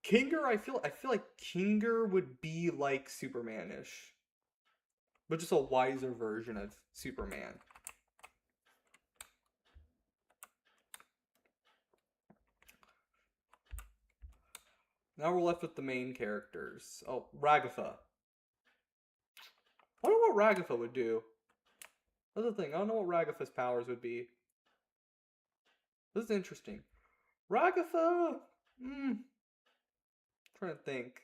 Speaker 1: Kinger, I feel like Kinger would be like Superman-ish. But just a wiser version of Superman. Now we're left with the main characters. Oh, Ragatha. I don't know what Ragatha would do. That's the thing. I don't know what Ragatha's powers would be. This is interesting. Ragatha! Trying to think.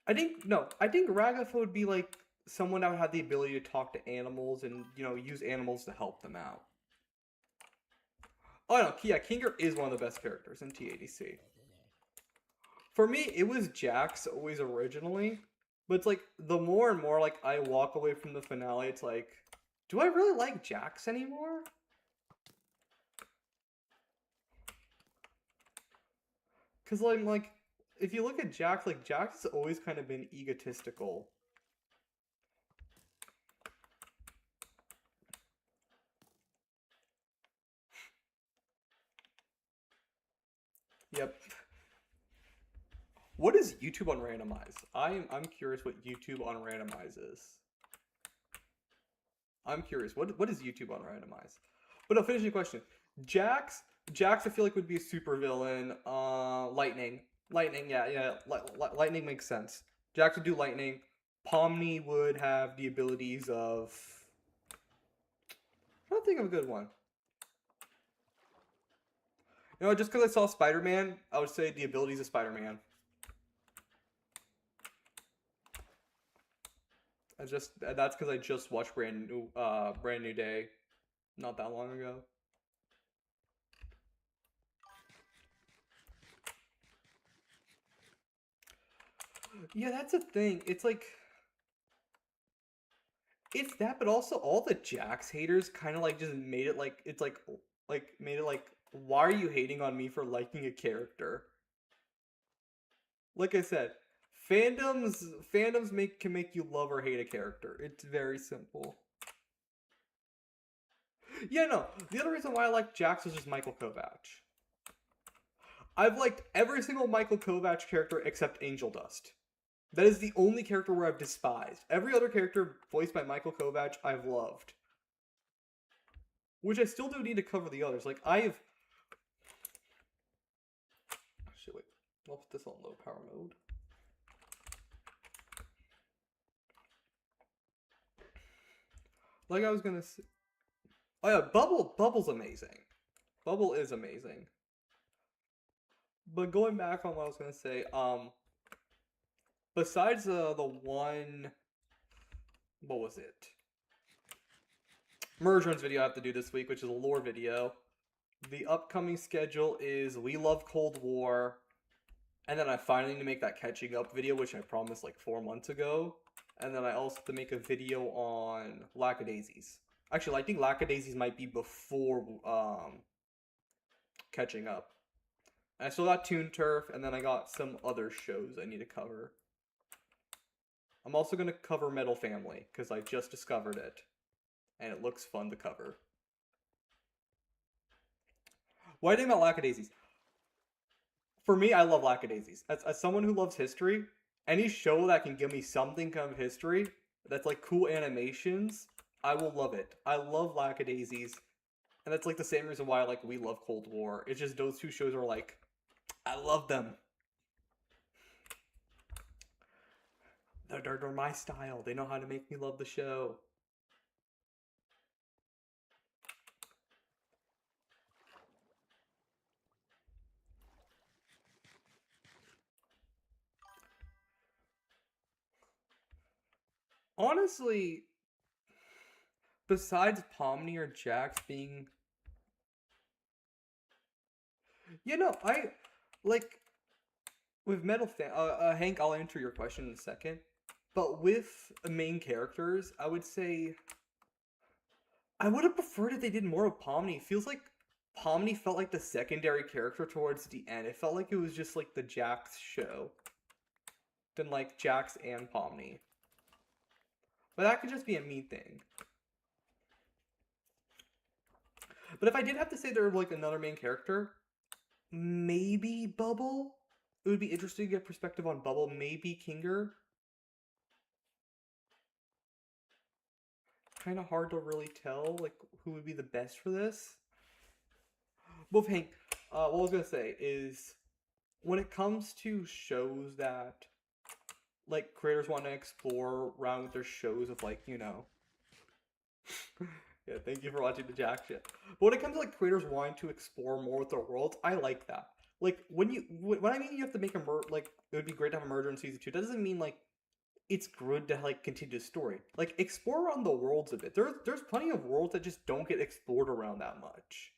Speaker 1: I think Ragatha would be like someone that would have the ability to talk to animals and, you know, use animals to help them out. Oh no, yeah, Kinger is one of the best characters in TADC. For me, it was Jax always originally, but it's like, the more and more, like, I walk away from the finale, it's like, do I really like Jax anymore? Because, like, if you look at Jax, like, Jax has always kind of been egotistical. Yep. What is YouTube on randomize? I'm curious what YouTube on randomize is. I'm curious. What is YouTube on randomize? But no, finish your question. Jax, Jax, I feel like would be a super villain. Lightning. Lightning, yeah, yeah. Lightning makes sense. Jax would do lightning. Pomni would have the abilities of. I don't think of a good one. You know, just because I saw Spider Man, I would say the abilities of Spider Man. That's because I just watched Brand New Day, not that long ago. Yeah, that's a thing. It's like it's that, but also all the Jax haters kind of like just made it like it's like made it like why are you hating on me for liking a character? Like I said, fandoms can make you love or hate a character. It's very simple. Yeah, no. The other reason why I like Jax is just Michael Kovacs. I've liked every single Michael Kovacs character except Angel Dust. That is the only character where I've despised. Every other character voiced by Michael Kovacs I've loved. Which I still do need to cover the others. Like I've Shit, wait. I'll put this on low power mode. Like I was gonna say. Oh yeah, Bubble's amazing. Bubble is amazing. But going back on what I was gonna say, besides the one, what was it? Merge Runs video I have to do this week, which is a lore video. The upcoming schedule is We Love Cold War, and then I finally need to make that catching up video, which I promised like 4 months ago. And then I also have to make a video on Lackadaisies. Actually, I think Lackadaisies might be before catching up. And I still got Toon Turf, and then I got some other shows I need to cover. I'm also going to cover Metal Family, because I just discovered it. And it looks fun to cover. Why do you think about Lackadaisies? For me, I love Lackadaisies. As someone who loves history, any show that can give me something kind of history that's like cool animations, I will love it. I love Lackadaisies, and that's like the same reason why like we love Cold War. It's just those two shows are like, I love them. They're my style. They know how to make me love the show. Honestly, besides Pomni or Jax being, I like with Hank. I'll answer your question in a second. But with main characters, I would say I would have preferred if they did more of Pomni. It feels like Pomni felt like the secondary character towards the end. It felt like it was just like the Jax show. Than like Jax and Pomni. But that could just be a me thing. But if I did have to say there were like another main character, maybe Bubble? It would be interesting to get perspective on Bubble. Maybe Kinger. Kind of hard to really tell like who would be the best for this. Both Hank, what I was gonna say is when it comes to shows that like creators want to explore around with their shows of like yeah, thank you for watching the Jack shit. But when it comes to like creators wanting to explore more with their worlds, I like that. Like when I mean you have to make like it would be great to have a murder in season 2. That doesn't mean like it's good to like continue the story. Like explore around the worlds a bit. There's plenty of worlds that just don't get explored around that much.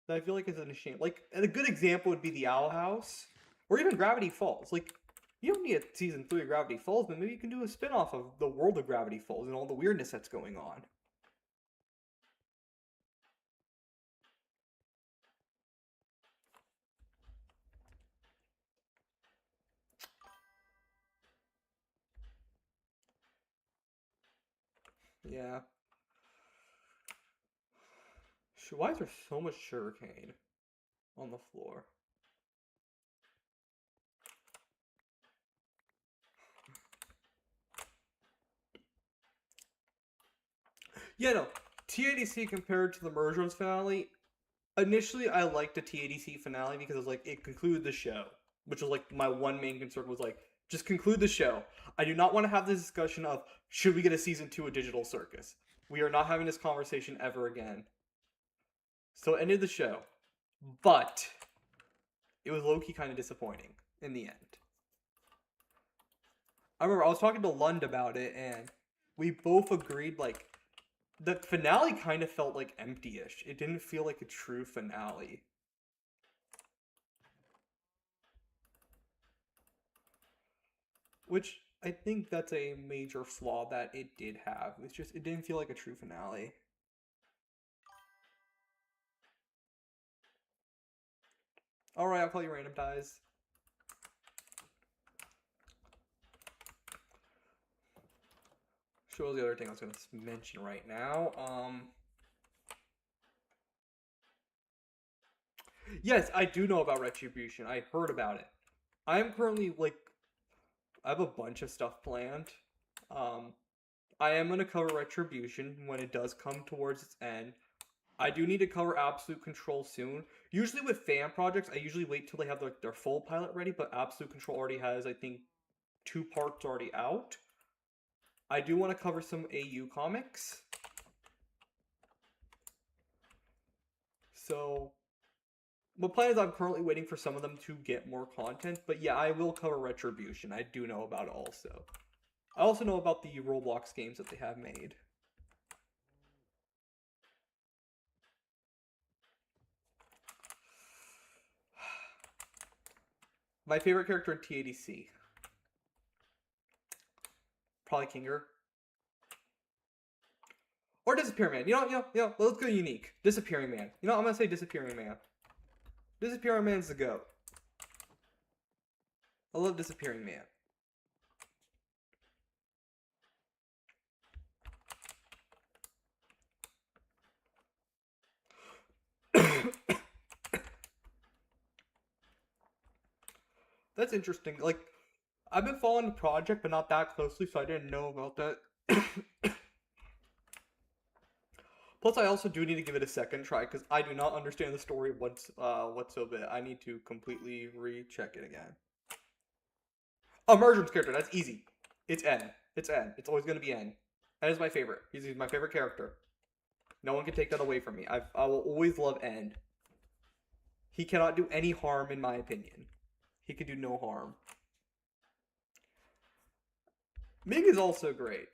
Speaker 1: That I feel like is a shame. Like and a good example would be the Owl House, or even Gravity Falls. Like you don't need a season 3 of Gravity Falls, but maybe you can do a spin-off of the world of Gravity Falls and all the weirdness that's going on. Yeah. Why is there so much sugarcane on the floor? Yeah, no. TADC compared to the Merge Runs finale, Initially, I liked the TADC finale because it was like it concluded the show, which was like my one main concern was like just conclude the show. I do not want to have this discussion of should we get a season 2 of Digital Circus. We are not having this conversation ever again. So it ended the show, but it was low key kind of disappointing in the end. I remember I was talking to Lund about it, and we both agreed like the finale kind of felt like empty-ish. It didn't feel like a true finale. Which I think that's a major flaw that it did have. It's just it didn't feel like a true finale. Alright, I'll call you random ties. What was the other thing I was gonna mention right now? Yes, I do know about Retribution. I heard about it. I am currently like I have a bunch of stuff planned. Um, I am gonna cover Retribution when it does come towards its end. I do need to cover Absolute Control soon. Usually with fan projects, I usually wait till they have their full pilot ready, but Absolute Control already has, I think, 2 parts already out. I do want to cover some AU comics. So, my plan is I'm currently waiting for some of them to get more content, but yeah, I will cover Retribution. I do know about it also. I also know about the Roblox games that they have made. My favorite character in TADC. Probably Kinger. Or Disappearing Man. Let's go unique. Disappearing Man. I'm gonna say Disappearing Man. Disappearing Man's the GOAT. I love Disappearing Man. That's interesting. Like, I've been following the project, but not that closely, so I didn't know about that. Plus, I also do need to give it a second try because I do not understand the story whatsoever. I need to completely recheck it again. Emergence character, that's easy. It's N. It's N. It's always gonna be N. N is my favorite. He's my favorite character. No one can take that away from me. I will always love N. He cannot do any harm, in my opinion. He can do no harm. Ming is also great.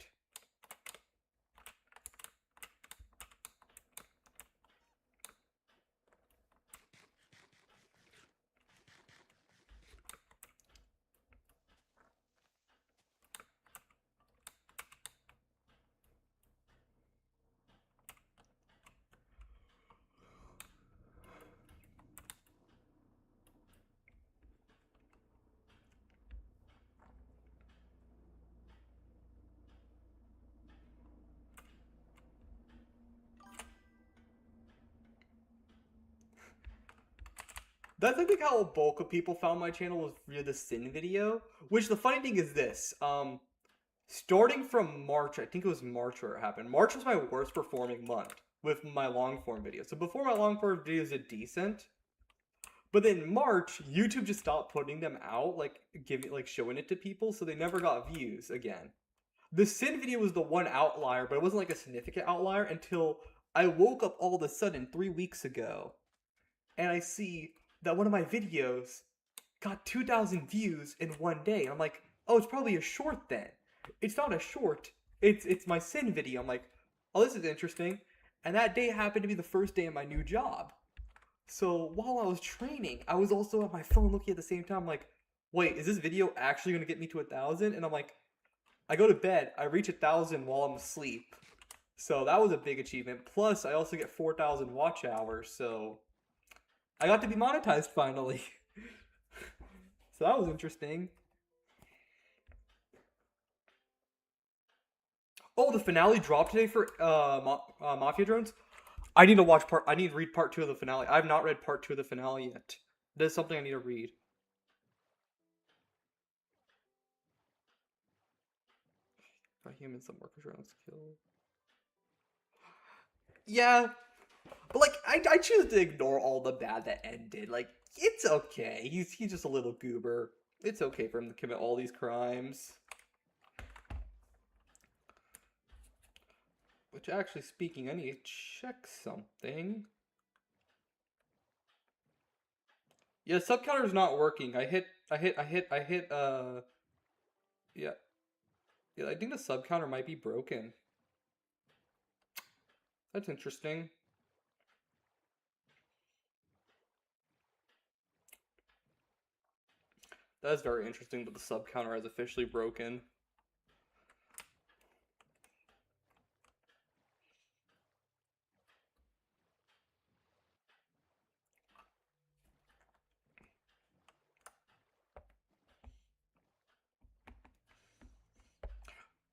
Speaker 1: That's I think how a bulk of people found my channel was via the Sin video. Which the funny thing is this. Starting from March, I think it was March where it happened. March was my worst performing month with my long form videos. So before my long form videos did decent. But then March, YouTube just stopped putting them out, showing it to people, so they never got views again. The Sin video was the one outlier, but it wasn't like a significant outlier until I woke up all of a sudden 3 weeks ago and I see that one of my videos got 2,000 views in one day. I'm like, oh, it's probably a short then. It's not a short. It's my Sin video. I'm like, oh, this is interesting. And that day happened to be the first day of my new job. So while I was training, I was also on my phone looking at the same time. I'm like, wait, is this video actually gonna get me to 1,000? And I'm like, I go to bed, I reach 1,000 while I'm asleep. So that was a big achievement. Plus, I also get 4,000 watch hours. So I got to be monetized finally. So that was interesting. Oh, the finale dropped today for Mafia Drones. I need to watch part. I need to read part 2 of the finale. I have not read part 2 of the finale yet. There's something I need to read. A human, some workers drones kill. Yeah, But like, I choose to ignore all the bad that ended. Like, it's okay. He's just a little goober. It's okay for him to commit all these crimes. Which, actually speaking, I need to check something. Yeah, sub counter's not working. Yeah. Yeah, I think the sub counter might be broken. That's interesting. That is very interesting that the sub counter has officially broken.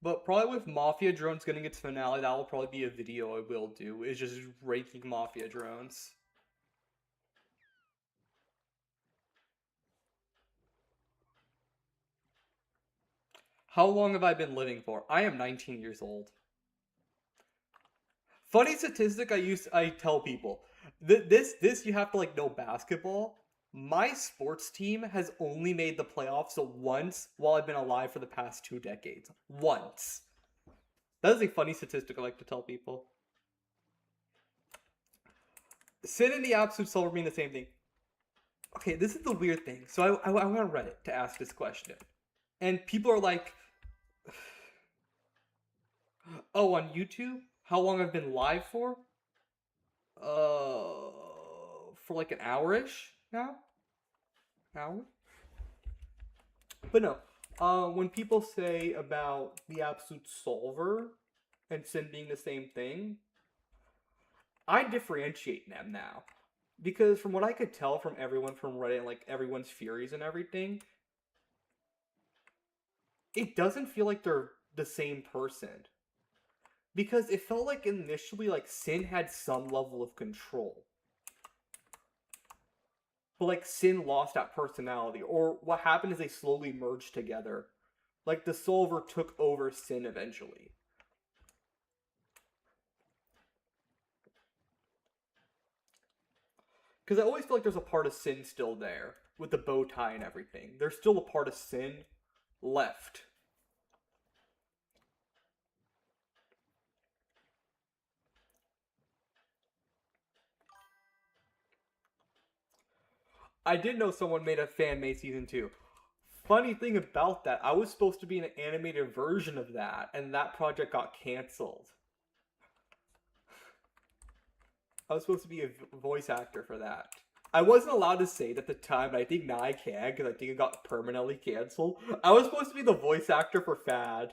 Speaker 1: But probably with Mafia Drones getting its finale, that will probably be a video I will do, is just raking Mafia Drones. How long have I been living for? I am 19 years old. Funny statistic I tell people. This you have to like know basketball. My sports team has only made the playoffs once while I've been alive for the past 2 decades. Once. That is a funny statistic I like to tell people. Sin and the absolute silver mean the same thing. Okay, this is the weird thing. So I went on Reddit to ask this question. And people are like, oh, on YouTube? How long I've been live for? For like an hour-ish now? Hour? But no. When people say about the absolute solver and sin being the same thing, I differentiate them now. Because from what I could tell from everyone from Reddit, like everyone's furies and everything, it doesn't feel like they're the same person. Because it felt like initially like Sin had some level of control. But like Sin lost that personality. Or what happened is they slowly merged together. Like the Solver took over Sin eventually. Because I always feel like there's a part of Sin still there. With the bow tie and everything. There's still a part of Sin left. I did know someone made a fan-made season 2. Funny thing about that, I was supposed to be an animated version of that, and that project got canceled. I was supposed to be a voice actor for that. I wasn't allowed to say it at the time, but I think now I can because I think it got permanently canceled. I was supposed to be the voice actor for Fad.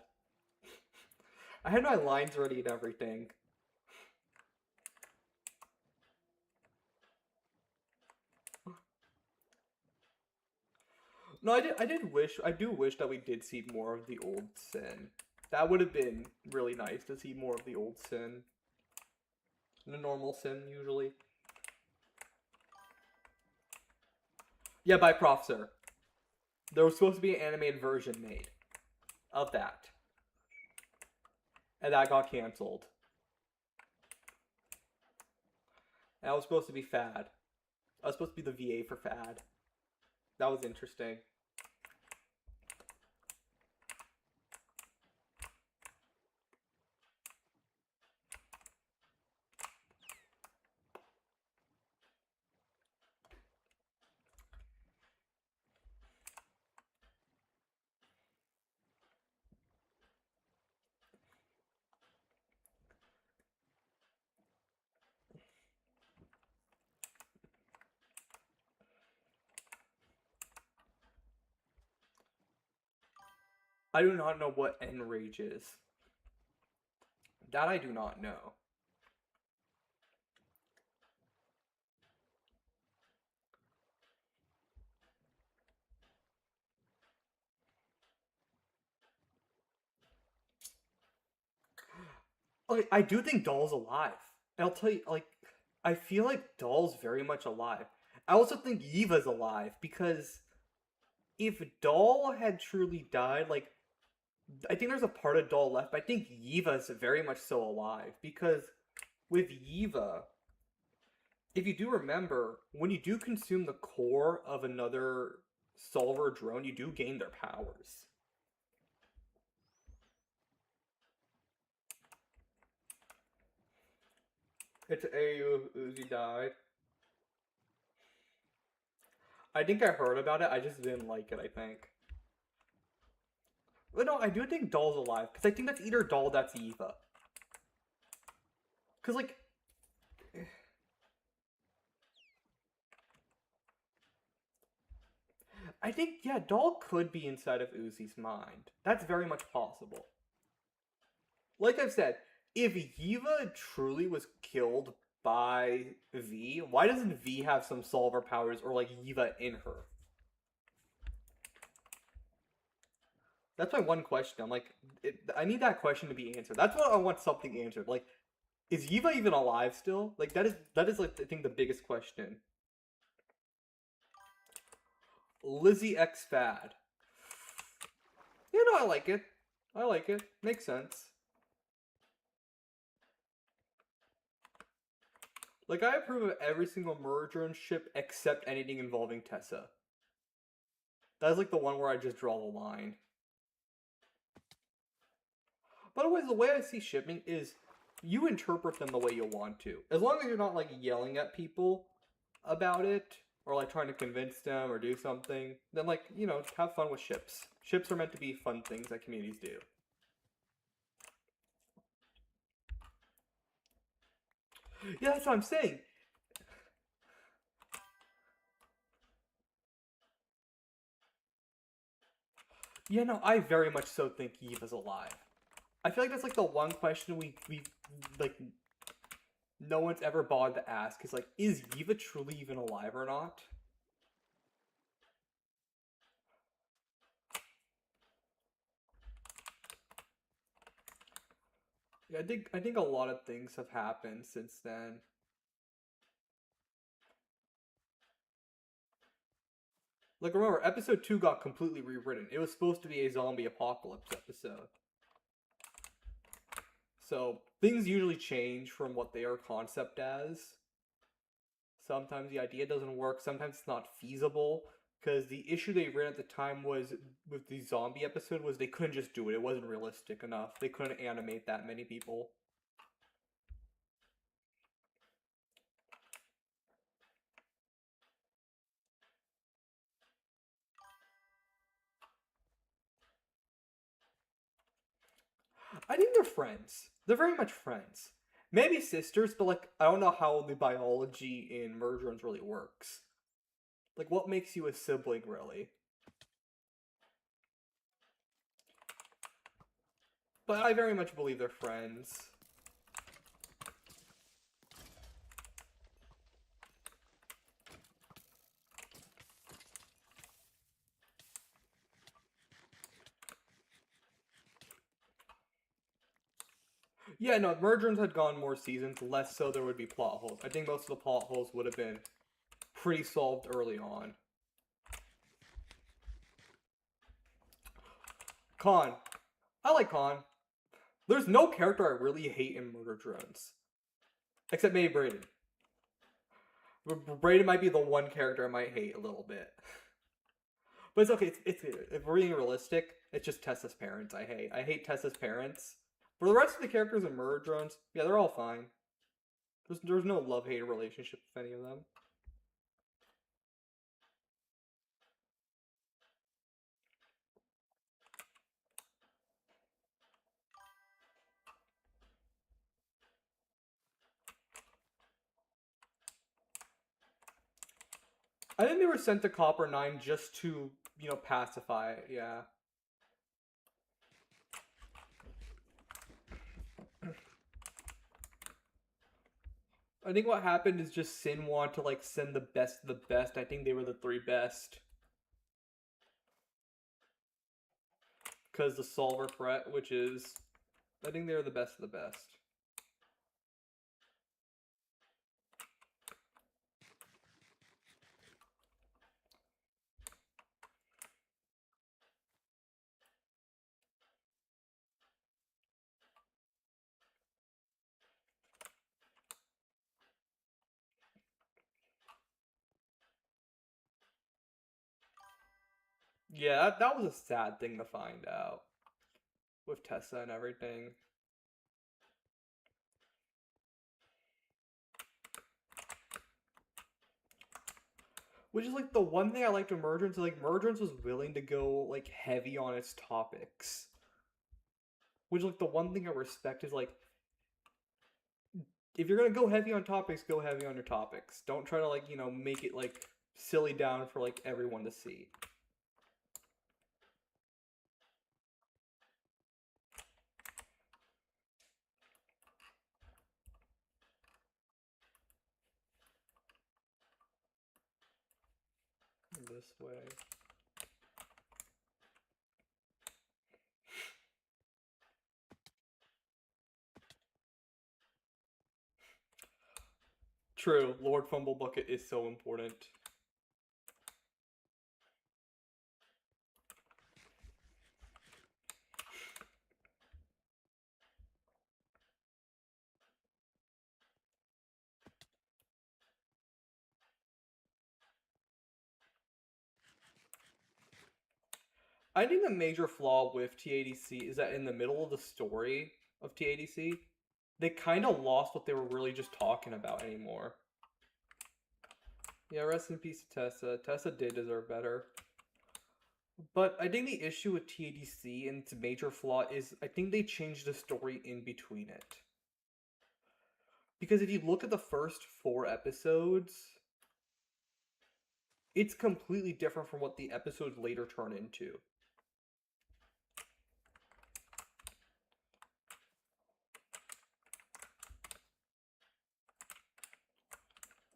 Speaker 1: I had my lines ready and everything. No, I do wish that we did see more of the old Sin. That would have been really nice to see more of the old Sin. The normal Sin, usually. Yeah, by Prof. Sir. There was supposed to be an animated version made of that. And that got canceled. And I was supposed to be Fad. I was supposed to be the VA for Fad. That was interesting. I do not know what Enrage is. That I do not know. Okay, I do think Doll's alive. And I'll tell you, like, I feel like Doll's very much alive. I also think Eva's alive because if Doll had truly died, like, I think there's a part of Doll left, but I think Eva's very much so alive because with Eva, if you do remember, when you do consume the core of another solver drone, you do gain their powers. It's a Uzi died. I think I heard about it. I just didn't like it. I think. But no, I do think Doll's alive because I think that's either Doll, that's Eva. Because like, I think yeah, Doll could be inside of Uzi's mind. That's very much possible. Like I've said, if Eva truly was killed by V, why doesn't V have some solver powers or like Eva in her? That's my one question. I'm like, I need that question to be answered. That's what I want something answered. Like, is Eva even alive still? Like that is like I think the biggest question. Lizzie X Fad. Yeah, no, I like it. I like it. Makes sense. Like I approve of every single merger and ship except anything involving Tessa. That's like the one where I just draw the line. By the way, the way I see shipping is you interpret them the way you want to. As long as you're not like yelling at people about it or like trying to convince them or do something, then like, you know, have fun with ships. Ships are meant to be fun things that communities do. Yeah, that's what I'm saying. Yeah, no, I very much so think Eve is alive. I feel like that's like the one question we like no one's ever bothered to ask is like, is Eva truly even alive or not? Yeah, I think a lot of things have happened since then. Like remember, episode 2 got completely rewritten. It was supposed to be a zombie apocalypse episode. So things usually change from what they are concept as. Sometimes the idea doesn't work, sometimes it's not feasible. Because the issue they ran at the time was with the zombie episode was they couldn't just do it. It wasn't realistic enough. They couldn't animate that many people. I think they're friends. They're very much friends. Maybe sisters, but like I don't know how the biology in Murderons really works. Like what makes you a sibling really? But I very much believe they're friends. Yeah, no, if Murderons had gone more seasons, less so there would be plot holes. I think most of the plot holes would have been pretty solved early on. Khan. I like Khan. There's no character I really hate in Murder Drones. Except maybe Brayden. Brayden might be the one character I might hate a little bit. But it's okay. It's if we're being realistic, it's just Tessa's parents I hate. I hate Tessa's parents. For the rest of the characters in Murder Drones, yeah, they're all fine. There's no love-hate relationship with any of them. I think they were sent to Copper 9 just to, you know, pacify it, yeah. I think what happened is just Sin wanted to like send the best of the best. I think they were the three best. Because the solver threat, which is I think they were the best of the best. Yeah, that was a sad thing to find out with Tessa and everything. Which is like the one thing I liked with Mergence, like Mergence was willing to go like heavy on its topics. Which like the one thing I respect is like if you're gonna go heavy on topics, go heavy on your topics. Don't try to like, make it like silly down for like everyone to see. This way. True, Lord Fumblebucket is so important. I think the major flaw with TADC is that in the middle of the story of TADC, they kind of lost what they were really just talking about anymore. Yeah, rest in peace to Tessa. Tessa did deserve better. But I think the issue with TADC and its major flaw is I think they changed the story in between it. Because if you look at the first 4 episodes, it's completely different from what the episodes later turn into.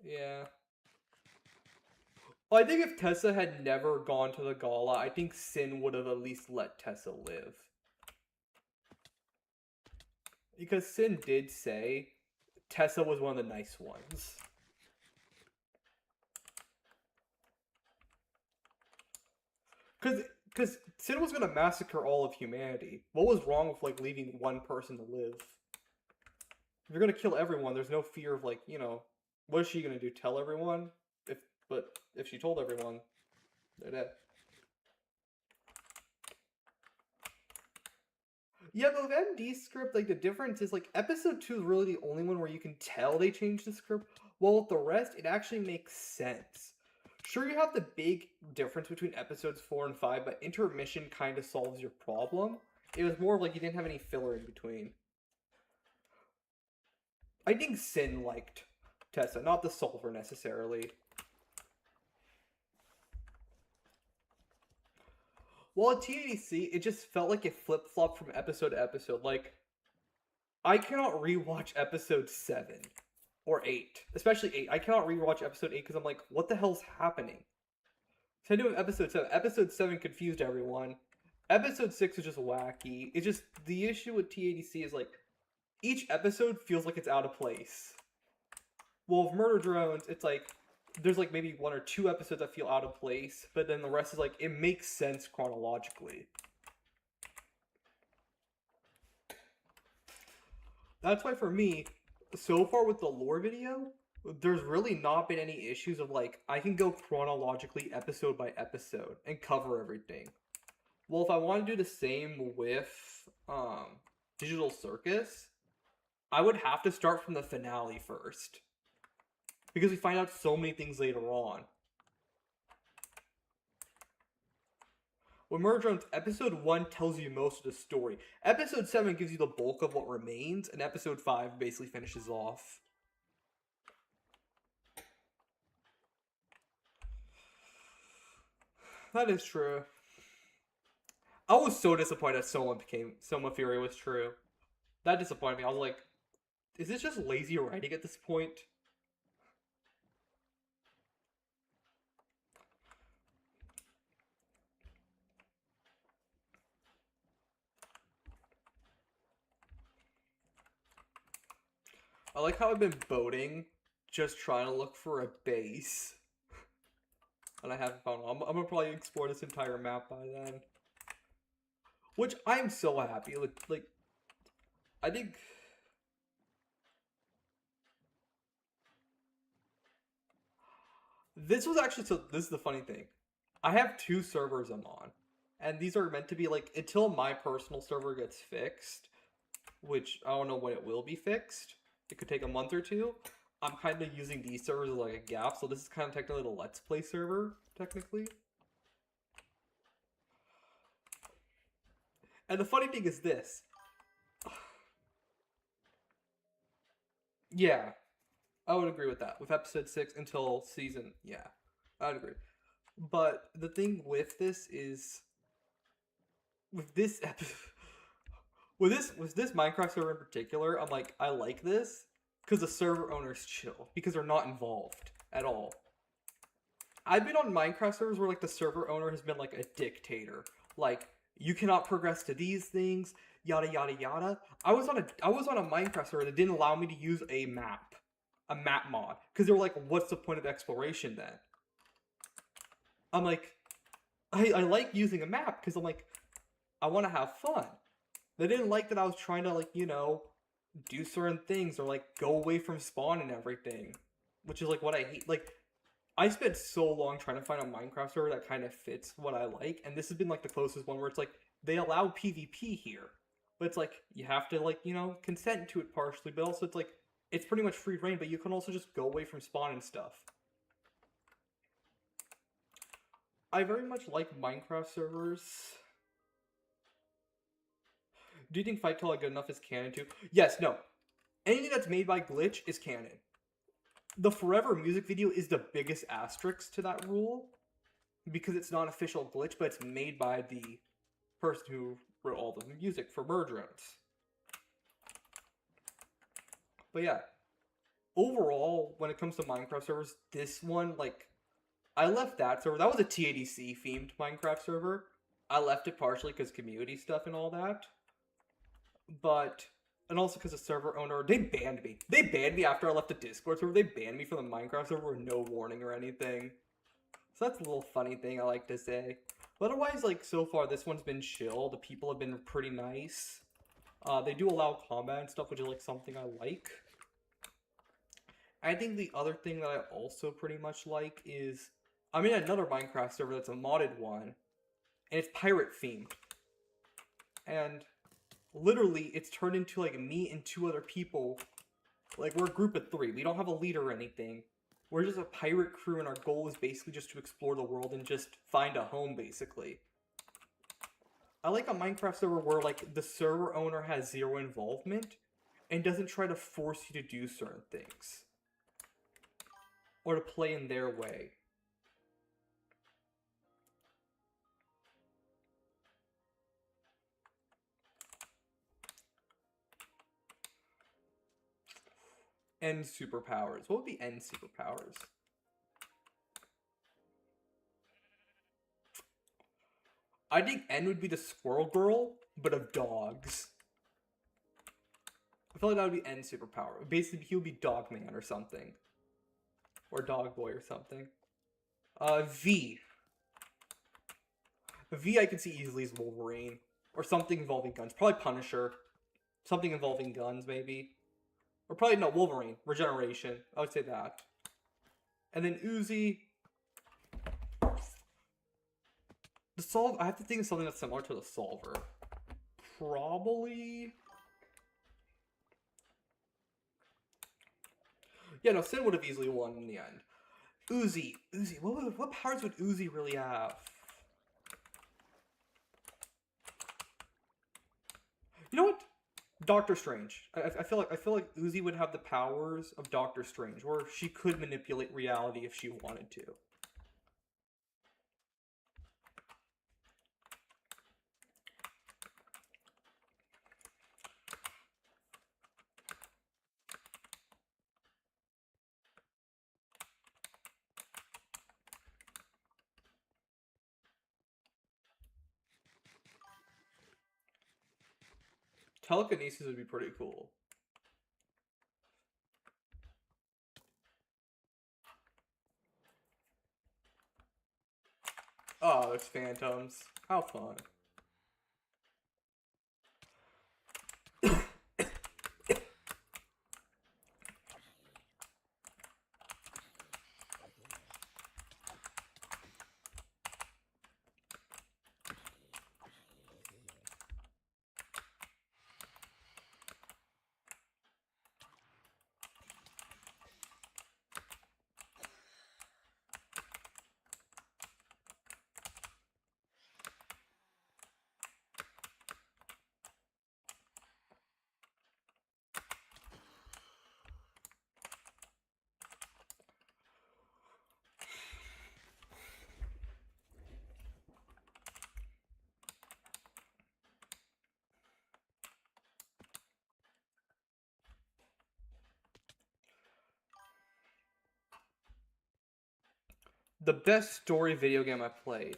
Speaker 1: Yeah. Well, I think if Tessa had never gone to the gala, I think Sin would have at least let Tessa live. Because Sin did say Tessa was one of the nice ones. Because Sin was gonna massacre all of humanity. What was wrong with like leaving one person to live? If you're gonna kill everyone, there's no fear of like, what is she gonna do? Tell everyone? But if she told everyone, they're dead. Yeah, but with MD's script, like the difference is like episode 2 is really the only one where you can tell they changed the script. While with the rest, it actually makes sense. Sure, you have the big difference between episodes 4 and 5, but intermission kind of solves your problem. It was more of like you didn't have any filler in between. I think Sin liked Tessa, not the solver necessarily. Well, at TADC, it just felt like it flip flopped from episode to episode. Like, I cannot rewatch episode 7 or 8, especially 8. I cannot rewatch episode 8 because I'm like, what the hell's happening? So I do have episode 7. Episode 7 confused everyone. Episode 6 is just wacky. It's just the issue with TADC is like each episode feels like it's out of place. Well, with Murder Drones, it's like there's like maybe 1 or 2 episodes that feel out of place, but then the rest is like it makes sense chronologically. That's why for me, so far with the lore video, there's really not been any issues of like I can go chronologically episode by episode and cover everything. Well, if I want to do the same with Digital Circus, I would have to start from the finale first. Because we find out so many things later on. With Murder Drones, episode 1 tells you most of the story. Episode 7 gives you the bulk of what remains, and episode 5 basically finishes off. That is true. I was so disappointed that Soma Fury was true. That disappointed me. I was like, is this just lazy writing at this point? I like how I've been boating, just trying to look for a base. And I haven't found one. I'm gonna probably explore this entire map by then. Which I'm so happy. Like I think this was actually so. This is the funny thing. I have 2 servers I'm on, and these are meant to be like until my personal server gets fixed, which I don't know when it will be fixed. It could take a month or two. I'm kind of using these servers as like a gap, so this is kind of technically the Let's Play server, technically. And the funny thing is this. Yeah, I would agree with that. With episode 6 until season, yeah, I would agree. But the thing with this is, with this episode, with this Minecraft server in particular, I'm like, I like this because the server owners chill because they're not involved at all. I've been on Minecraft servers where like the server owner has been like a dictator, like you cannot progress to these things, yada yada yada. I was on a Minecraft server that didn't allow me to use a map mod, because they were like, what's the point of exploration then? I'm like, I like using a map because I'm like, I want to have fun. They didn't like that I was trying to like, do certain things or like go away from spawn and everything, which is like what I hate. Like, I spent so long trying to find a Minecraft server that kind of fits what I like, and this has been like the closest one where it's like they allow PvP here, but it's like you have to like consent to it partially, but also it's like it's pretty much free reign, but you can also just go away from spawn and stuff. I very much like Minecraft servers. Do you think Fight Color Good Enough is canon too? Yes, no. Anything that's made by Glitch is canon. The Forever music video is the biggest asterisk to that rule, because it's not official Glitch, but it's made by the person who wrote all the music for Merge Rounds. But yeah, overall, when it comes to Minecraft servers, this one, like, I left that server. That was a TADC themed Minecraft server. I left it partially because community stuff and all that. But, and also because the server owner, they banned me. They banned me after I left the Discord server. They banned me from the Minecraft server with no warning or anything. So that's a little funny thing I like to say. But otherwise, like, so far, this one's been chill. The people have been pretty nice. They do allow combat and stuff, which is, like, something I like. I think the other thing that I also pretty much like is, I'm in another Minecraft server that's a modded one, and it's pirate themed. And literally, it's turned into, like, me and 2 other people. Like, we're a group of 3. We don't have a leader or anything. We're just a pirate crew, and our goal is basically just to explore the world and just find a home, basically. I like a Minecraft server where, like, the server owner has 0 involvement and doesn't try to force you to do certain things. Or to play in their way. End superpowers. What would be end superpowers? I think N would be the squirrel girl, but of dogs. I feel like that would be N superpower. Basically, he would be Dog Man or something. Or Dog Boy or something. V. V I can see easily as Wolverine. Or something involving guns. Probably Punisher. Something involving guns, maybe. Or probably, no, Wolverine. Regeneration. I would say that. And then Uzi. The Solver. I have to think of something that's similar to the Solver. Probably. Yeah, no, Sin would have easily won in the end. Uzi. Uzi. What powers would Uzi really have? You know what? Doctor Strange. I feel like Uzi would have the powers of Doctor Strange, where she could manipulate reality if she wanted to. Telekinesis would be pretty cool. Oh, there's phantoms. How fun. The best story video game I played.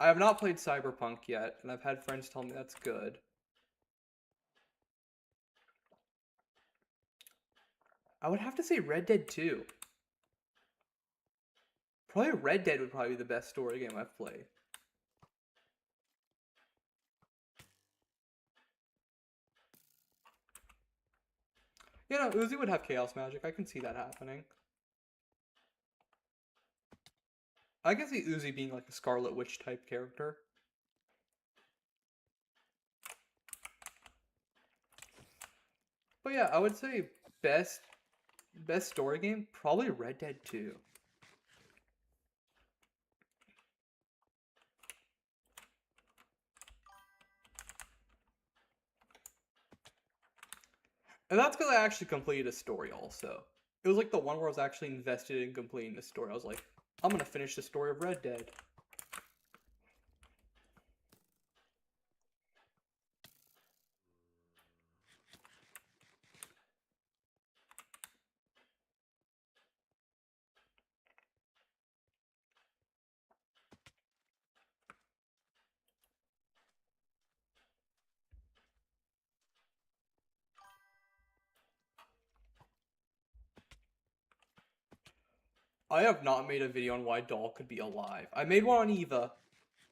Speaker 1: I have not played Cyberpunk yet, and I've had friends tell me that's good. I would have to say Red Dead 2. Probably Red Dead would probably be the best story game I've played. You know, Uzi would have chaos magic. I can see that happening. I can see Uzi being like a Scarlet Witch type character. But yeah, I would say best story game, probably Red Dead 2. And that's because I actually completed a story also. It was like the one where I was actually invested in completing the story. I was like, I'm gonna finish the story of Red Dead. I have not made a video on why Doll could be alive. I made one on Eva.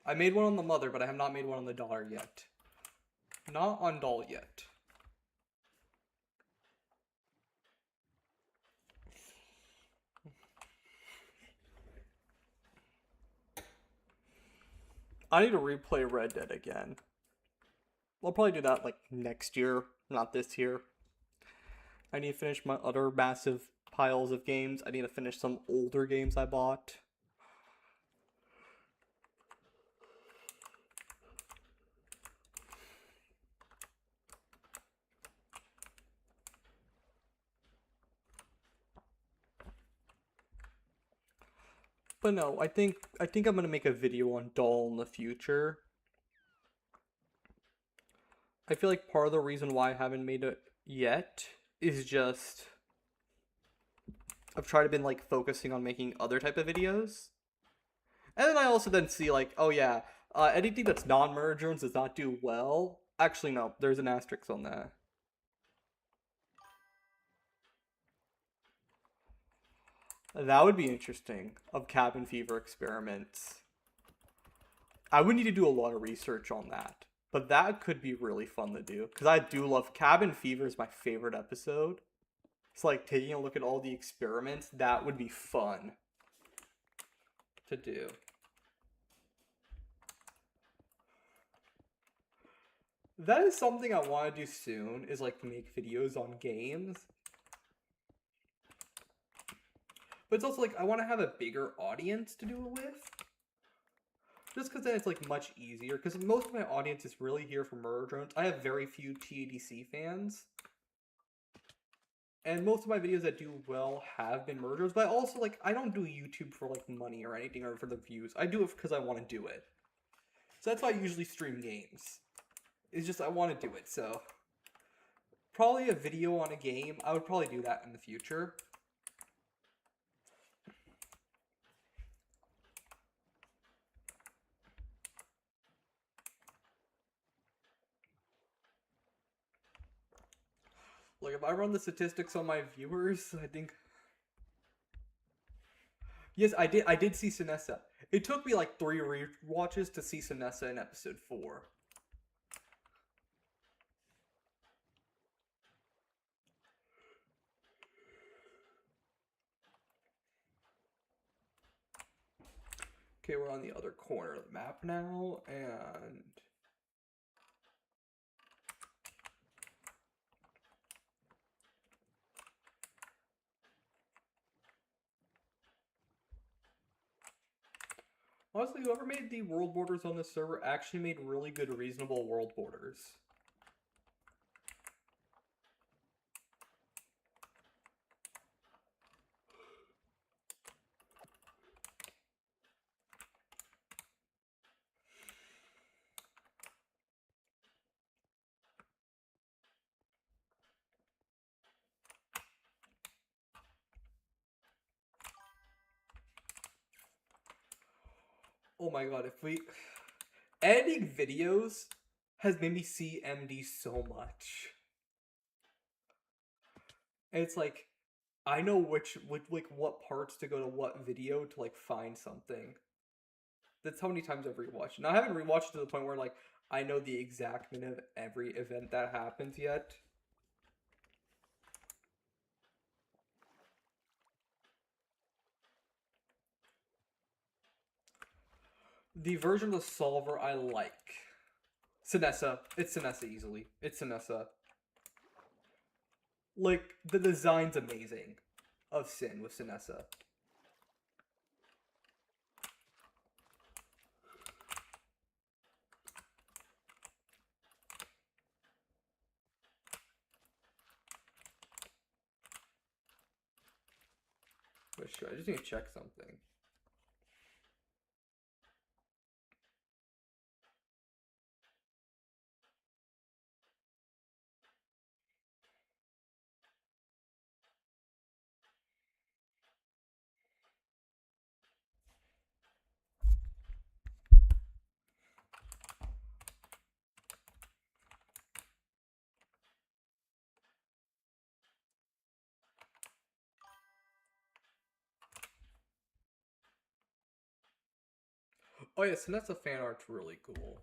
Speaker 1: I made one on the mother, but I have not made one on the daughter yet. Not on Doll yet. I need to replay Red Dead again. I'll probably do that like next year, not this year. I need to finish my other massive piles of games. I need to finish some older games I bought. But no, I think I'm gonna make a video on Doll in the future. I feel like part of the reason why I haven't made it yet is just I've tried to been like focusing on making other type of videos. And then I also then see like, oh yeah, anything that's non-merge does not do well. Actually, no, there's an asterisk on that. That would be interesting, of cabin fever experiments. I would need to do a lot of research on that. But that could be really fun to do. Because I do love Cabin Fever is my favorite episode. It's like taking a look at all the experiments. That would be fun to do. That is something I want to do soon, is like make videos on games. But it's also like I want to have a bigger audience to do it with. Just because then it's like much easier. Because most of my audience is really here for Murder Drones. I have very few TADC fans. And most of my videos that do well have been murders, but also like I don't do YouTube for like money or anything or for the views. I do it because I want to do it. So that's why I usually stream games. It's just I want to do it. So probably a video on a game. I would probably do that in the future. Like if I run the statistics on my viewers, I think. Yes, I did. I did see Sinessa. It took me like 3 re-watches to see Sinessa in episode 4. Okay, we're on the other corner of the map now, and honestly, whoever made the world borders on this server actually made really good, reasonable world borders. Oh my god, if we editing videos has made me see MD so much. And it's like I know which like what parts to go to what video to like find something. That's how many times I've rewatched. Now I haven't rewatched it to the point where like I know the exact minute of every event that happens yet. The version of the solver I like. Sinessa. It's Sinessa easily. It's Sinessa. Like, the design's amazing of Sin with Sinessa. But sure, I just need to check something. Oh yeah, Sinessa fan art's really cool.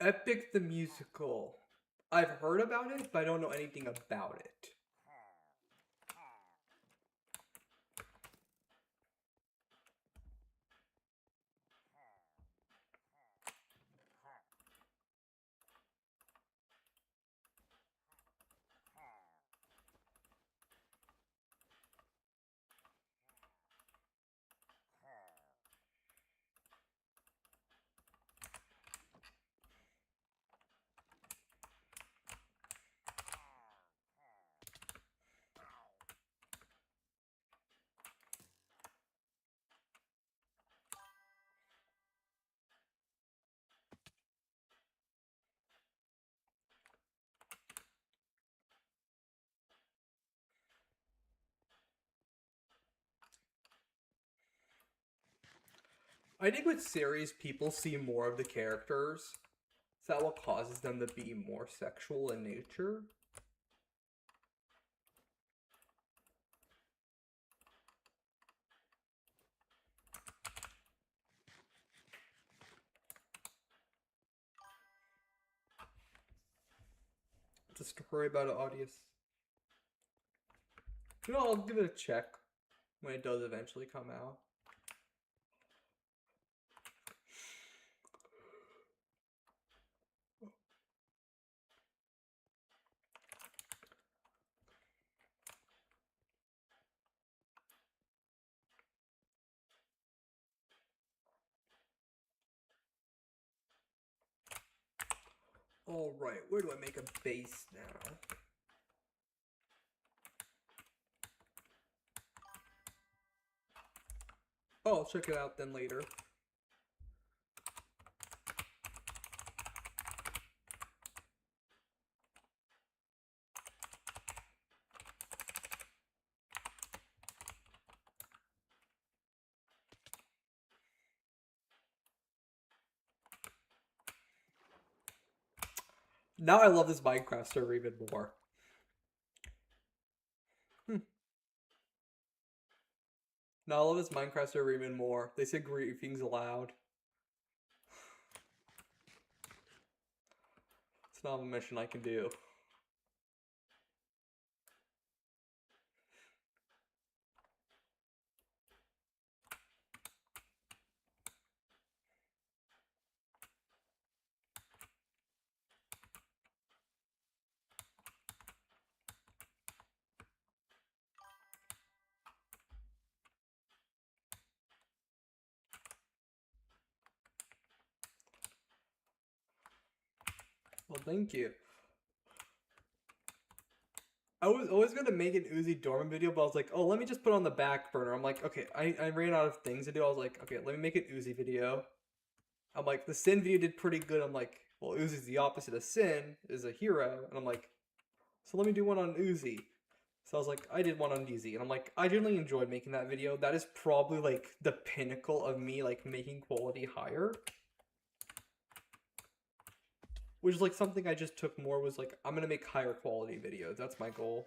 Speaker 1: Epic the Musical. I've heard about it, but I don't know anything about it. I think with series, people see more of the characters. Is that what causes them to be more sexual in nature? It's a story about an audience. You know, I'll give it a check when it does eventually come out. Alright, where do I make a base now? Oh, I'll check it out then later. Now I love this Minecraft server even more. Now I love this Minecraft server even more. They say griefing's allowed. not a mission I can do. Well, thank you. I was always going to make an Uzi Dorman video, but I was like, oh, let me just put it on the back burner. I'm like, okay, I ran out of things to do. I was like, okay, let me make an Uzi video. I'm like, the Sin video did pretty good. I'm like, well, Uzi's the opposite of Sin, is a hero. And I'm like, so let me do one on Uzi. So I was like, I did one on Uzi. And I'm like, I generally enjoyed making that video. That is probably like the pinnacle of me like making quality higher. Which is like something I just took more was like, I'm going to make higher quality videos. That's my goal.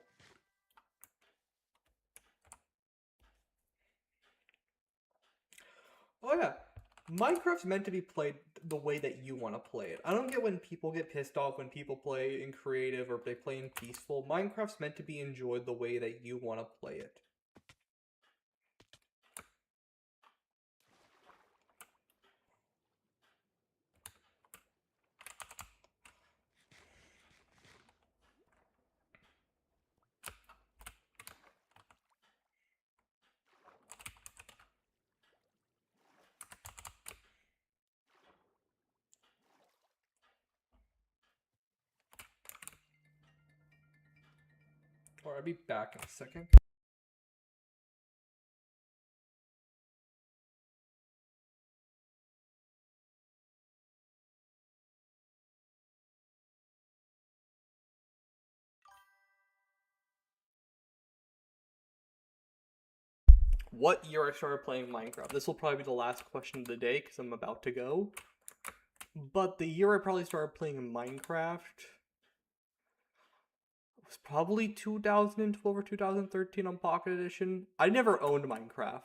Speaker 1: Oh yeah, Minecraft's meant to be played the way that you want to play it. I don't get when people get pissed off when people play in creative or they play in peaceful. Minecraft's meant to be enjoyed the way that you want to play it. Or I'll be back in a second. What year I started playing Minecraft? This will probably be the last question of the day because I'm about to go. But the year I probably started playing Minecraft was probably 2012 or 2013 on Pocket Edition. I never owned Minecraft.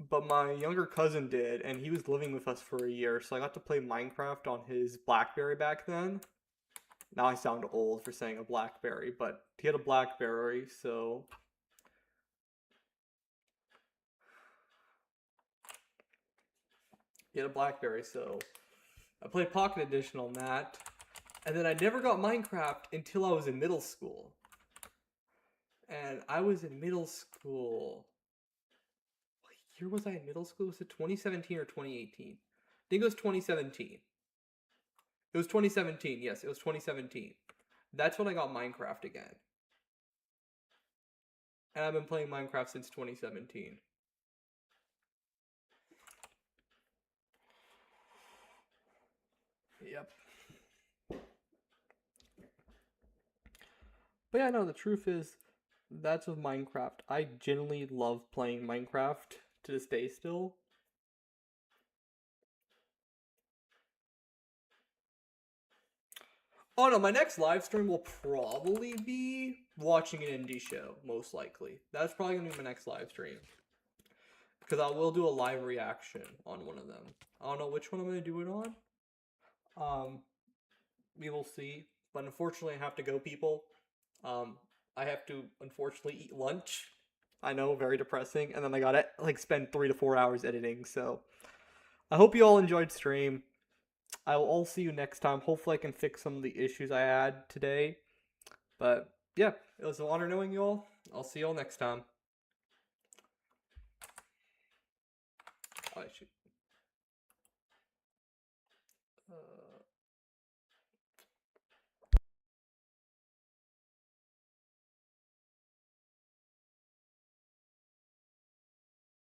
Speaker 1: But my younger cousin did, and he was living with us for a year, so I got to play Minecraft on his BlackBerry back then. Now I sound old for saying a BlackBerry, but he had a BlackBerry, so... He had a BlackBerry, so... I played Pocket Edition on that. And then I never got Minecraft until I was in middle school. And I was in middle school... What year was I in middle school? Was it 2017 or 2018? I think it was 2017. It was 2017, yes, it was 2017. That's when I got Minecraft again. And I've been playing Minecraft since 2017. Yep. But yeah, no, the truth is, that's with Minecraft. I genuinely love playing Minecraft to this day still. Oh no, my next live stream will probably be watching an indie show, most likely. That's probably gonna be my next live stream. Because I will do a live reaction on one of them. I don't know which one I'm gonna do it on. We will see. But unfortunately I have to go, people. I have to unfortunately eat lunch. I know, very depressing. And then I gotta like spend 3 to 4 hours editing, so I hope you all enjoyed stream. I will all see you next time. Hopefully I can fix some of the issues I had today. But yeah, it was an honor knowing you all. I'll see you all next time. Oh, shoot.